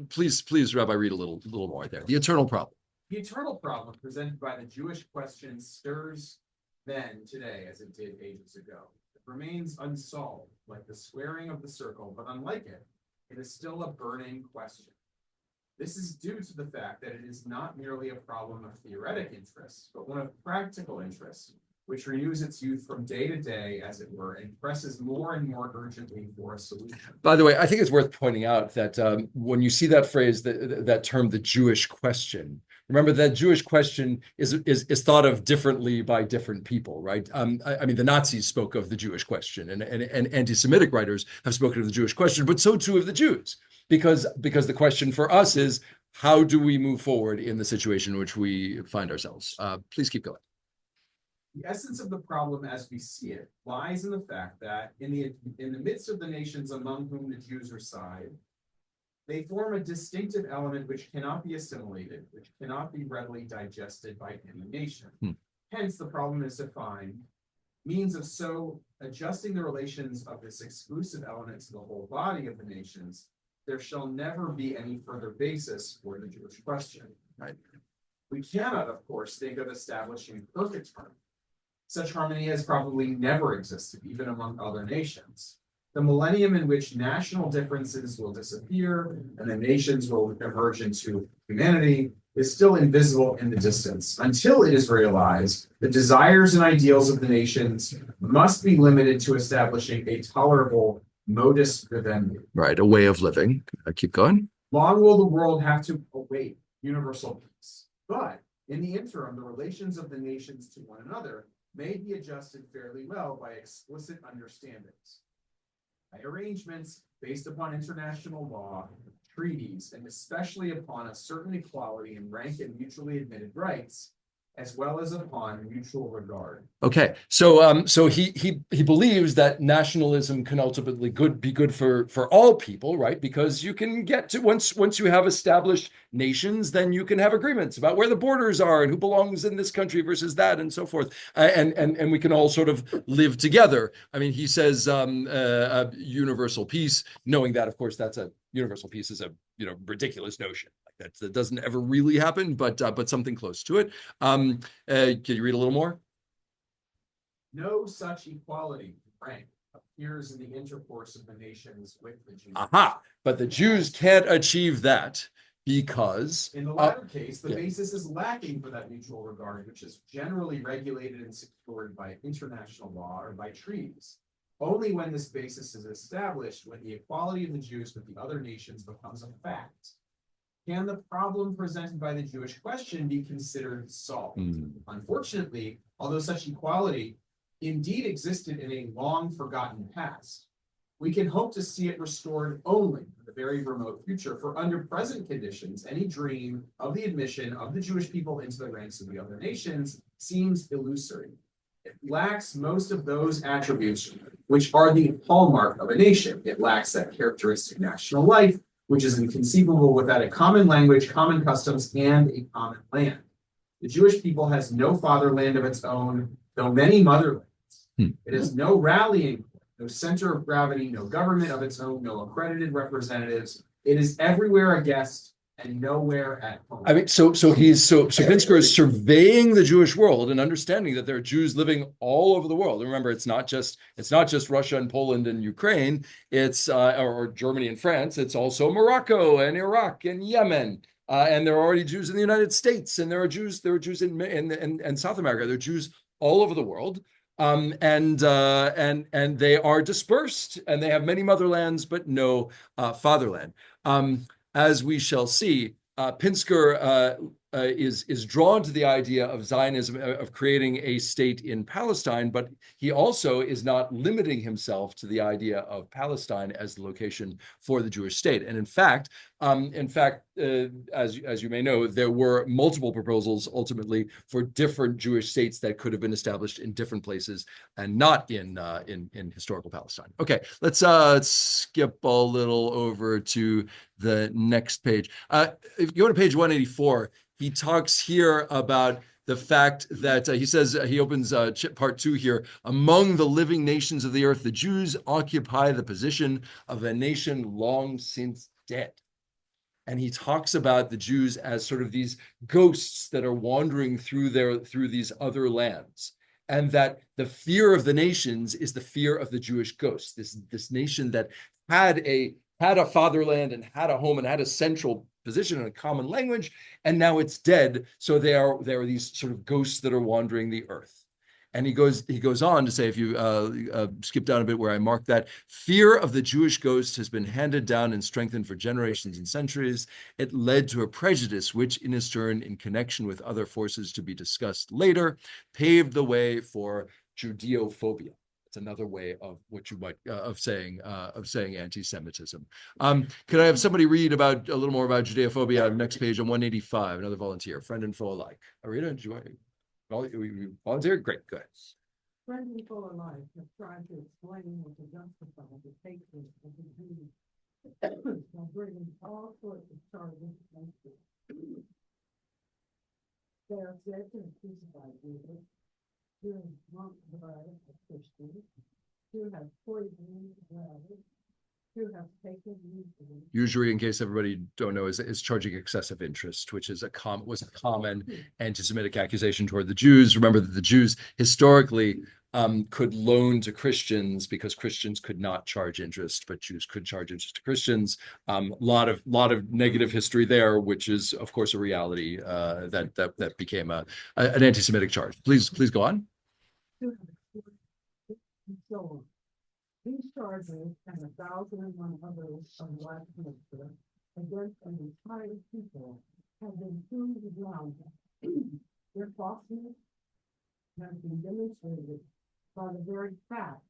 Please, Rabbi, read a little more right there. The eternal problem. The eternal problem presented by the Jewish question stirs then today as it did ages ago. It remains unsolved, like the squaring of the circle, but unlike it, it is still a burning question. This is due to the fact that it is not merely a problem of theoretic interest, but one of practical interest, which renews its youth from day to day, as it were, and presses more and more urgently for a solution. By the way, I think it's worth pointing out that when you see that phrase, that term, the Jewish question, remember that Jewish question is thought of differently by different people, right? I mean, the Nazis spoke of the Jewish question, and anti-Semitic writers have spoken of the Jewish question, but so too have the Jews, because the question for us is, how do we move forward in the situation in which we find ourselves? Please keep going. The essence of the problem as we see it lies in the fact that in the midst of the nations among whom the Jews reside, they form a distinctive element which cannot be assimilated, which cannot be readily digested by any nation. Hence, the problem is to find means of so adjusting the relations of this exclusive element to the whole body of the nations, there shall never be any further basis for the Jewish question. Right. We cannot, of course, think of establishing perfect harmony. Such harmony has probably never existed, even among other nations. The millennium in which national differences will disappear and the nations will emerge into humanity is still invisible in the distance. Until it is realized, the desires and ideals of the nations must be limited to establishing a tolerable modus vivendi. Right, a way of living. Keep going. Long will the world have to await universal peace. But in the interim, the relations of the nations to one another may be adjusted fairly well by explicit understandings. By arrangements based upon international law, treaties, and especially upon a certain equality in rank and mutually admitted rights, as well as upon mutual regard. Okay, so he believes that nationalism can ultimately be good for all people, right? Because you can get to once you have established nations, then you can have agreements about where the borders are and who belongs in this country versus that, and so forth, and we can all sort of live together. I mean, he says universal peace, knowing that, of course, that's a universal peace is a ridiculous notion. Like that doesn't ever really happen, but something close to it. Can you read a little more? No such equality in rank appears in the intercourse of the nations with the Jews. Aha! But the Jews can't achieve that because in the latter case, the yeah. basis is lacking for that mutual regard, which is generally regulated and secured by international law or by treaties. Only when this basis is established, when the equality of the Jews with the other nations becomes a fact, can the problem presented by the Jewish question be considered solved. Unfortunately, although such equality indeed existed in a long forgotten past, we can hope to see it restored only in the very remote future, for under present conditions, any dream of the admission of the Jewish people into the ranks of the other nations seems illusory. It lacks most of those attributes which are the hallmark of a nation. It lacks that characteristic national life, which is inconceivable without a common language, common customs, and a common land. The Jewish people has no fatherland of its own, though many motherlands. It has no rallying point, no center of gravity, no government of its own, no accredited representatives. It is everywhere a guest and nowhere at home. I mean, so Pinsker is surveying the Jewish world and understanding that there are Jews living all over the world. And remember, it's not just Russia and Poland and Ukraine. It's or Germany and France. It's also Morocco and Iraq and Yemen. And there are already Jews in the United States, and there are Jews in South America. There are Jews all over the world. And they are dispersed, and they have many motherlands, but no fatherland. As we shall see, Pinsker is drawn to the idea of Zionism, of creating a state in Palestine, but he also is not limiting himself to the idea of Palestine as the location for the Jewish state. And in fact, as you may know, there were multiple proposals ultimately for different Jewish states that could have been established in different places and not in historical Palestine. Okay, let's skip a little over to the next page. If you go to page 184, he talks here about the fact that he says, he opens part 2 here, among the living nations of the earth, the Jews occupy the position of a nation long since dead. And he talks about the Jews as sort of these ghosts that are wandering through these other lands. And that the fear of the nations is the fear of the Jewish ghost, this nation that had a fatherland and had a home and had a central position and a common language, and now it's dead. So there are these sort of ghosts that are wandering the earth. And he goes on to say, if you skip down a bit where I marked that, fear of the Jewish ghost has been handed down and strengthened for generations and centuries. It led to a prejudice, which in its turn, in connection with other forces to be discussed later, paved the way for Judeophobia. It's another way of what you might of saying anti-Semitism. Could I have somebody read a little more about Judeophobia on the next page on 185? Another volunteer, friend and foe alike. Arita, do you want? Volunteer? Great, good. Friend and foe alike have tried to explain or to justify the hatred of the Jews by bringing all sorts of charges against them. They are said to have crucified Jesus, to have drunk the blood of Christians, to have poisoned blood, to have taken usury. Usury, in case everybody don't know, is charging excessive interest, which is was a common anti-Semitic accusation toward the Jews. Remember that the Jews historically could loan to Christians because Christians could not charge interest, but Jews could charge interest to Christians. Lot of negative history there, which is of course a reality that became an anti-Semitic charge. Please go on. And so on. These charges and 1,001 others of Westminster against an entire people have been proved ground. Their falseness has been demonstrated by the very fact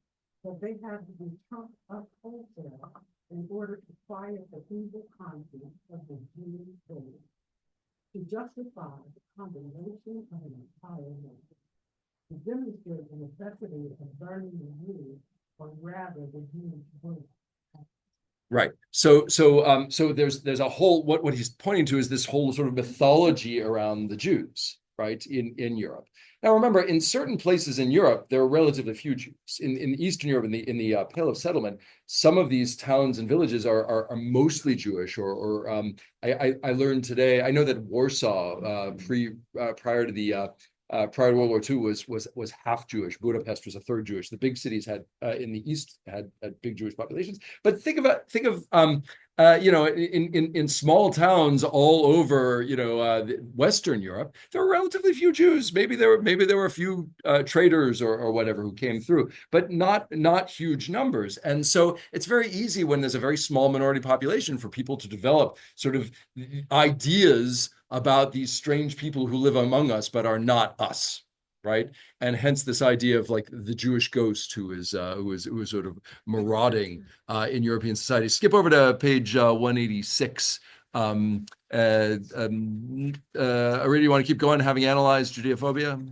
that they had to be trumped up wholesale in order to quiet the evil conscience of the Jewish faith. To justify the condemnation of an entire nation, to demonstrate the necessity of burning the Jews, or rather the Jews burning. Right. So there's a whole, what he's pointing to is this whole sort of mythology around the Jews, right, in Europe. Now, remember, in certain places in Europe, there are relatively few Jews. In Eastern Europe, in the Pale of Settlement, some of these towns and villages are mostly Jewish. I learned today. I know that Warsaw, prior to World War II, was half Jewish. Budapest was a third Jewish. The big cities had in the east had big Jewish populations. But think of in small towns all over Western Europe, there were relatively few Jews. Maybe there were a few traders or whatever who came through, but not huge numbers. And so it's very easy when there's a very small minority population for people to develop sort of ideas about these strange people who live among us but are not us, right? And hence this idea of like the Jewish ghost who is sort of marauding in European society. Skip over to page 186. Already, you want to keep going, having analyzed Judeophobia?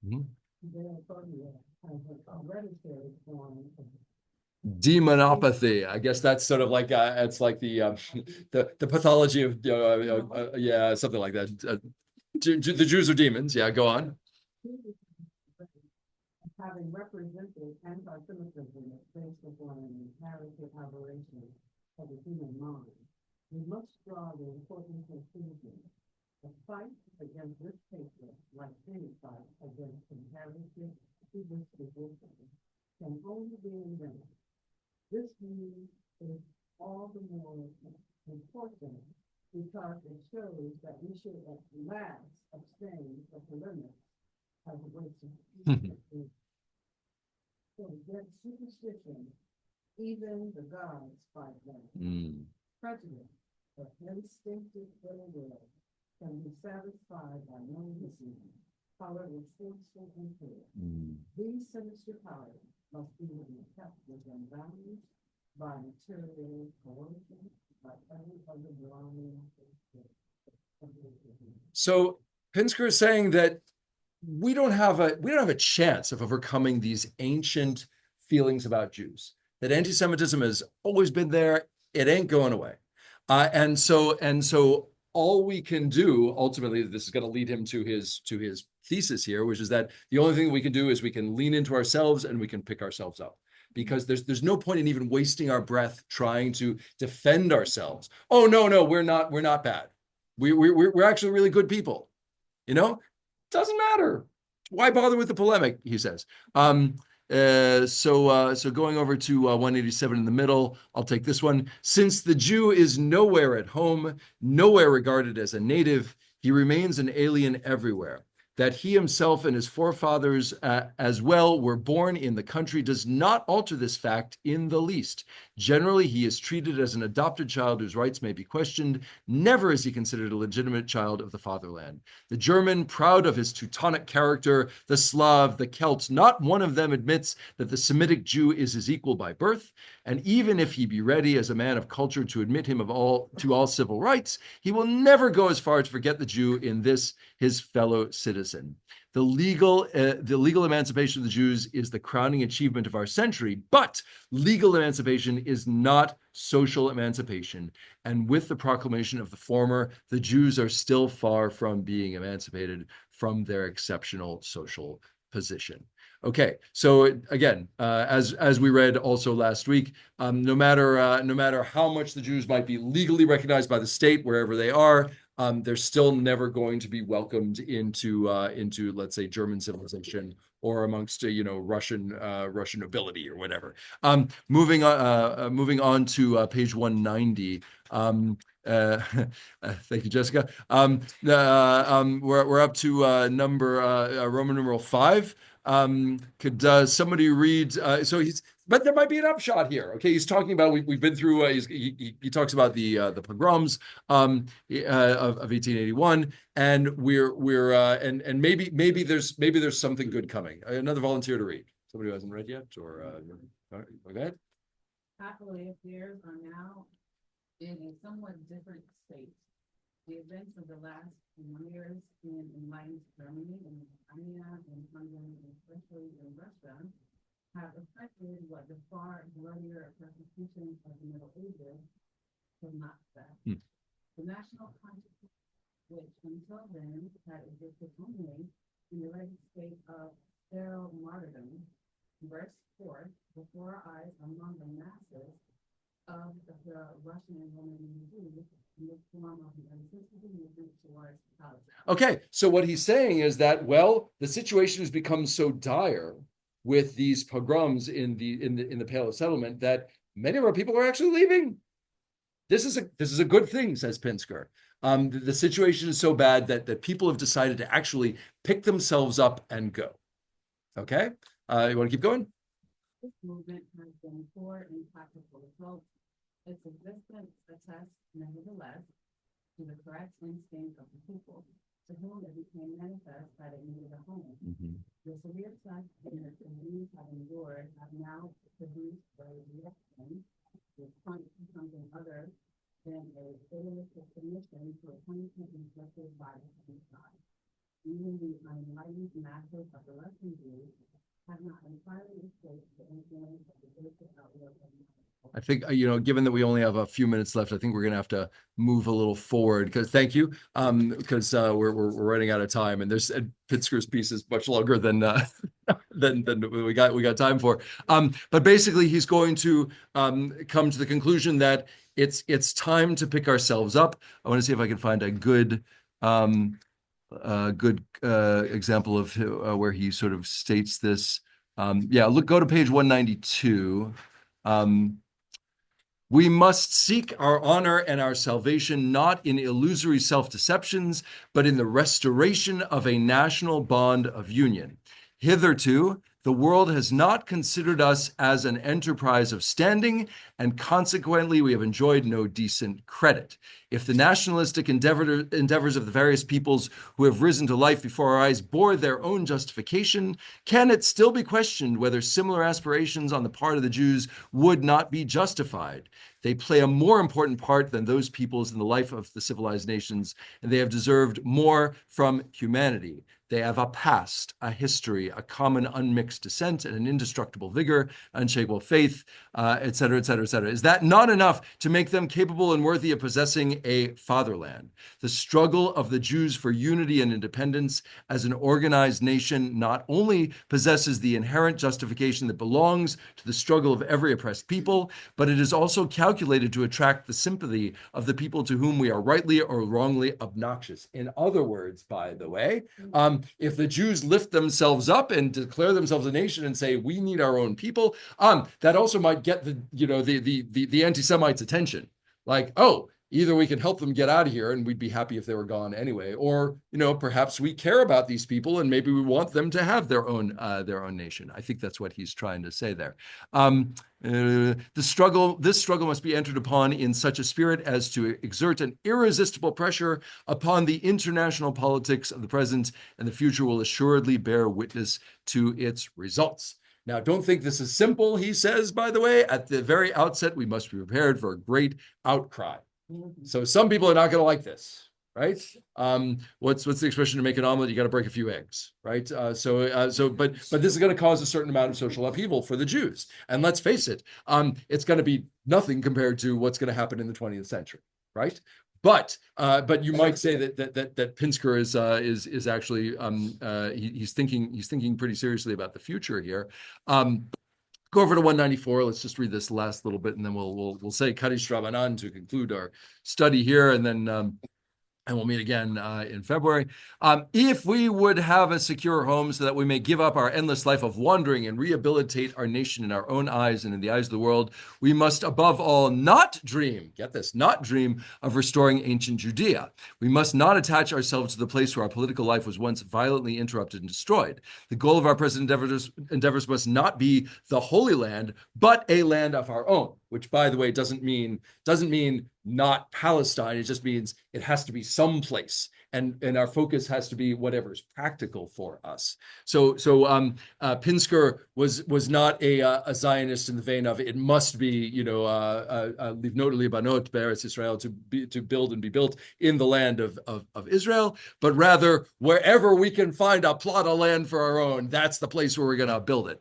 Mhm. Demonopathy. I guess that's sort of like it's like the pathology of yeah, something like that. The Jews are demons. Yeah, go on. Having represented anti-Semitism based upon an inherent aberration of the human mind, we must draw the important conclusion. The fight against this hatred, like any fight against inherited predisposition, can only be invented. This view is all the more important because it shows that we should at last abstain from the limits of the way to so against superstition, even the gods fight them. Prejudice, the instinctive ill will, can be satisfied by no decision, however forceful and clear. These sinister powers must either be kept within bounds by material coercion, by every other blind. So Pinsker is saying that we don't have a chance of overcoming these ancient feelings about Jews. That anti-Semitism has always been there. It ain't going away. And so all we can do, ultimately, this is going to lead him to his thesis here, which is that the only thing we can do is we can lean into ourselves and we can pick ourselves up. Because there's no point in even wasting our breath trying to defend ourselves. Oh, no, we're not bad. We're actually really good people. Doesn't matter. Why bother with the polemic, he says. So going over to 187 in the middle, I'll take this one. Since the Jew is nowhere at home, nowhere regarded as a native, he remains an alien everywhere. That he himself and his forefathers as well were born in the country does not alter this fact in the least. Generally, he is treated as an adopted child whose rights may be questioned. Never is he considered a legitimate child of the fatherland. The German, proud of his Teutonic character, the Slav, the Celt, not one of them admits that the Semitic Jew is his equal by birth. And even if he be ready as a man of culture to admit him to all civil rights, he will never go as far as to forget the Jew in this, his fellow citizen. The legal emancipation of the Jews is the crowning achievement of our century, but legal emancipation is not social emancipation. And with the proclamation of the former, the Jews are still far from being emancipated from their exceptional social position. Okay, so again, as we read also last week, no matter how much the Jews might be legally recognized by the state wherever they are, they're still never going to be welcomed into let's say German civilization or amongst Russian nobility or whatever. Moving on to page 190. Thank you, Jessica. We're up to number Roman numeral 5. Could somebody read? But there might be an upshot here. Okay, he's talking about we've been through. He talks about the pogroms of 1881, and and maybe there's something good coming. Another volunteer to read. Somebody who hasn't read yet, or go ahead. Happily, affairs are now in a somewhat different state. The events of the last years in enlightened Germany and China and Hungary, and especially in Russia, have affected what the far bloodier persecution of the Middle Ages could not affect. The national consciousness, which until then had existed only in the red state of sterile martyrdom, burst forth before our eyes among the masses of the Russian and Roman Jews in the form of the unceasing movement towards Palestine. Okay, so what he's saying is that, well, the situation has become so dire with these pogroms in the Pale of Settlement that many of our people are actually leaving. This is a good thing, says Pinsker. The situation is so bad that people have decided to actually pick themselves up and go. Okay, you want to keep going? This movement has been poor in practical results. Its existence attests, nevertheless, to the correct instinct of the people, to whom it became manifest that it needed a home. The severe test in the communities have endured have now produced a reaction which points to something other than a fatalistic submission to a punishment inflicted by the heavenly God. Even the unenlightened masses of the Russian Jews have not entirely escaped the influence of the basic outlook of the I think, given that we only have a few minutes left, I think we're going to have to move a little forward because thank you. Because we're running out of time, and there's Pinsker's piece is much longer than we got time for. But basically, he's going to come to the conclusion that it's time to pick ourselves up. I want to see if I can find a good example of where he sort of states this. Go to page 192. We must seek our honor and our salvation not in illusory self-deceptions, but in the restoration of a national bond of union. Hitherto, the world has not considered us as an enterprise of standing, and consequently, we have enjoyed no decent credit. If the nationalistic endeavors of the various peoples who have risen to life before our eyes bore their own justification, can it still be questioned whether similar aspirations on the part of the Jews would not be justified? They play a more important part than those peoples in the life of the civilized nations, and they have deserved more from humanity. They have a past, a history, a common unmixed descent, and an indestructible vigor, unshakable faith, etc., etc., etc. Is that not enough to make them capable and worthy of possessing a fatherland? The struggle of the Jews for unity and independence as an organized nation not only possesses the inherent justification that belongs to the struggle of every oppressed people, but it is also calculated to attract the sympathy of the people to whom we are rightly or wrongly obnoxious. In other words, by the way, if the Jews lift themselves up and declare themselves a nation and say we need our own people, that also might get the anti-Semites' attention. Like, oh, either we can help them get out of here and we'd be happy if they were gone anyway, or perhaps we care about these people and maybe we want them to have their own nation. I think that's what he's trying to say there. This struggle must be entered upon in such a spirit as to exert an irresistible pressure upon the international politics of the present, and the future will assuredly bear witness to its results. Now, don't think this is simple, he says, by the way. At the very outset, we must be prepared for a great outcry. So some people are not going to like this, right? What's the expression to make an omelet? You got to break a few eggs, right? But this is going to cause a certain amount of social upheaval for the Jews. And let's face it, it's going to be nothing compared to what's going to happen in the 20th century, right? But you might say that Pinsker is actually he's thinking pretty seriously about the future here. Go over to 194. Let's just read this last little bit, and then we'll say Kaddish Rabbanan to conclude our study here, and then and we'll meet again in February. If we would have a secure home so that we may give up our endless life of wandering and rehabilitate our nation in our own eyes and in the eyes of the world, we must above all not dream, get this, not dream of restoring ancient Judea. We must not attach ourselves to the place where our political life was once violently interrupted and destroyed. The goal of our present endeavors must not be the Holy Land, but a land of our own, which, by the way, doesn't mean not Palestine. It just means it has to be someplace. and our focus has to be whatever's practical for us. So Pinsker was not a Zionist in the vein of it must be, livnot libanot be'eretz Israel, to build and be built in the land of Israel, but rather wherever we can find a plot of land for our own, that's the place where we're going to build it.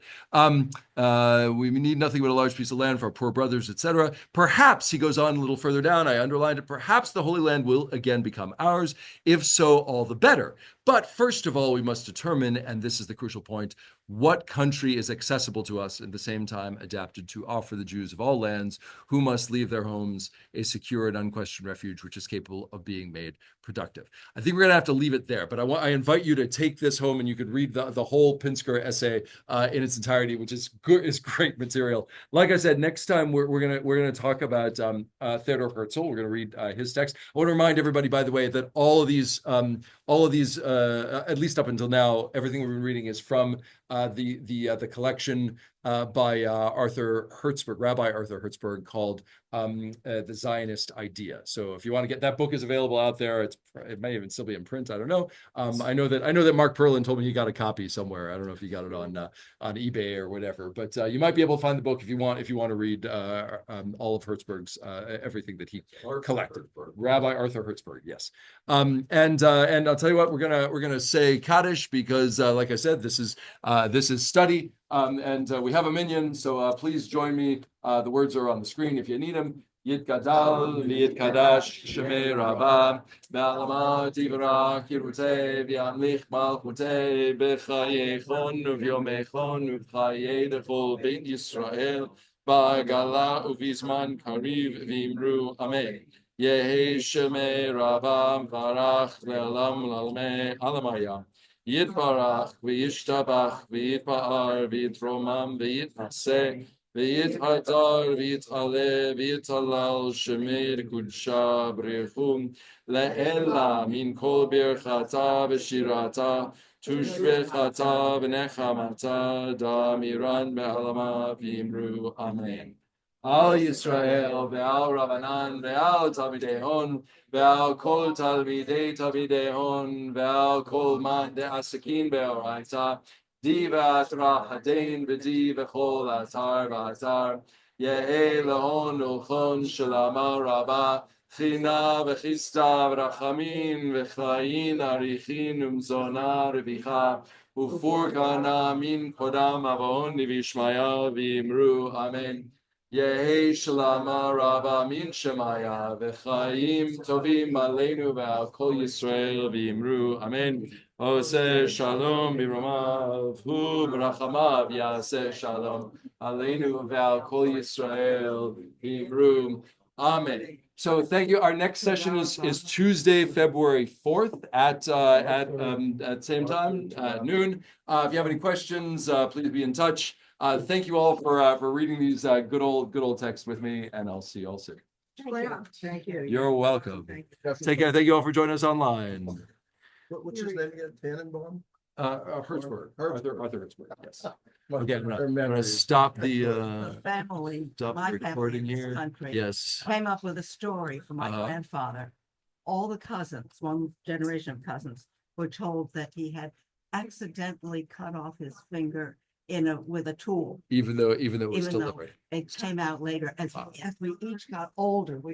We need nothing but a large piece of land for our poor brothers, etc. Perhaps, he goes on a little further down, I underlined it, perhaps the Holy Land will again become ours. If so, all the better. But first of all, we must determine, and this is the crucial point, what country is accessible to us, at the same time adapted to offer the Jews of all lands who must leave their homes a secure and unquestioned refuge which is capable of being made productive. I think we're going to have to leave it there, but I invite you to take this home, and you could read the whole Pinsker essay in its entirety, which is good, is great material. Like I said, next time we're gonna talk about Theodor Herzl. We're going to read his text. I want to remind everybody, by the way, that all of these, at least up until now, everything we've been reading is from the collection by Arthur Hertzberg, Rabbi Arthur Hertzberg, called The Zionist Idea. So if you want to get that book, is available out there. It may even still be in print. I don't know. I know that Mark Perlin told me he got a copy somewhere. I don't know if he got it on eBay or whatever, but you might be able to find the book if you want to read all of Hertzberg's everything that he collected. Rabbi Arthur Hertzberg, yes. And I'll tell you what, we're gonna say Kaddish, because like I said, this is study, and we have a minyan, so please join me. The words are on the screen if you need them. Yitgadal v'yitkadash shemei Rabbah b'alama tivrach yirutei v'yamlich malchutei b'chayechon uvyomechon uv'chayei lechol beit Yisrael b'gala uv'zman kariv v'imru amen. Yehi shemei Rabbah v'arach le'olam l'almei alamaya. Yitbarach v'yishtabach v'yitpa'ar v'yitromam v'yitnaseh v'yithadar v'yitale v'yitalal shemir kudsha b'rechum le'ela min kol birchata v'shirata tushbechata v'nechamata damiran be'alama v'imru amen. Al Yisrael ve'al Rabbanan ve'al Talmidei Hon ve'al kol Talmidei Hon ve'al kol man de'asakin be'oraita di ve'atra hadein v'di ve'chol atar v'atar ye'e lehon ulchon shalama rabba china v'chista v'rachamin v'chayin arichin umzona revicha ufurkana min kodam avon v'ishmaya v'imru amen. Yehi shalama rabba min shemaya v'chaim tovim aleinu ve'al kol Yisrael v'imru amen. Oseh shalom b'romav hu b'rachamav yaseh shalom aleinu ve'al kol Yisrael v'imru amen. So thank you. Our next session is Tuesday, February 4th at same time, noon. If you have any questions, please be in touch. Thank you all for reading these good old texts with me, and I'll see you all soon. Thank you. You're welcome. Thank you. Take care. Thank you all for joining us online. What's his name again? Tannenbaum? Hertzberg, Arthur Hertzberg. Yes. Must Again, be I'm her gonna memory. stop The the family, stop my the family recording in this here. country Yes. came up with a story from my Uh-huh. grandfather. All the cousins, one generation of cousins, were told that he had accidentally cut off his finger with a tool. Even though it was Even though deliberate. it came out later, as we each got older, we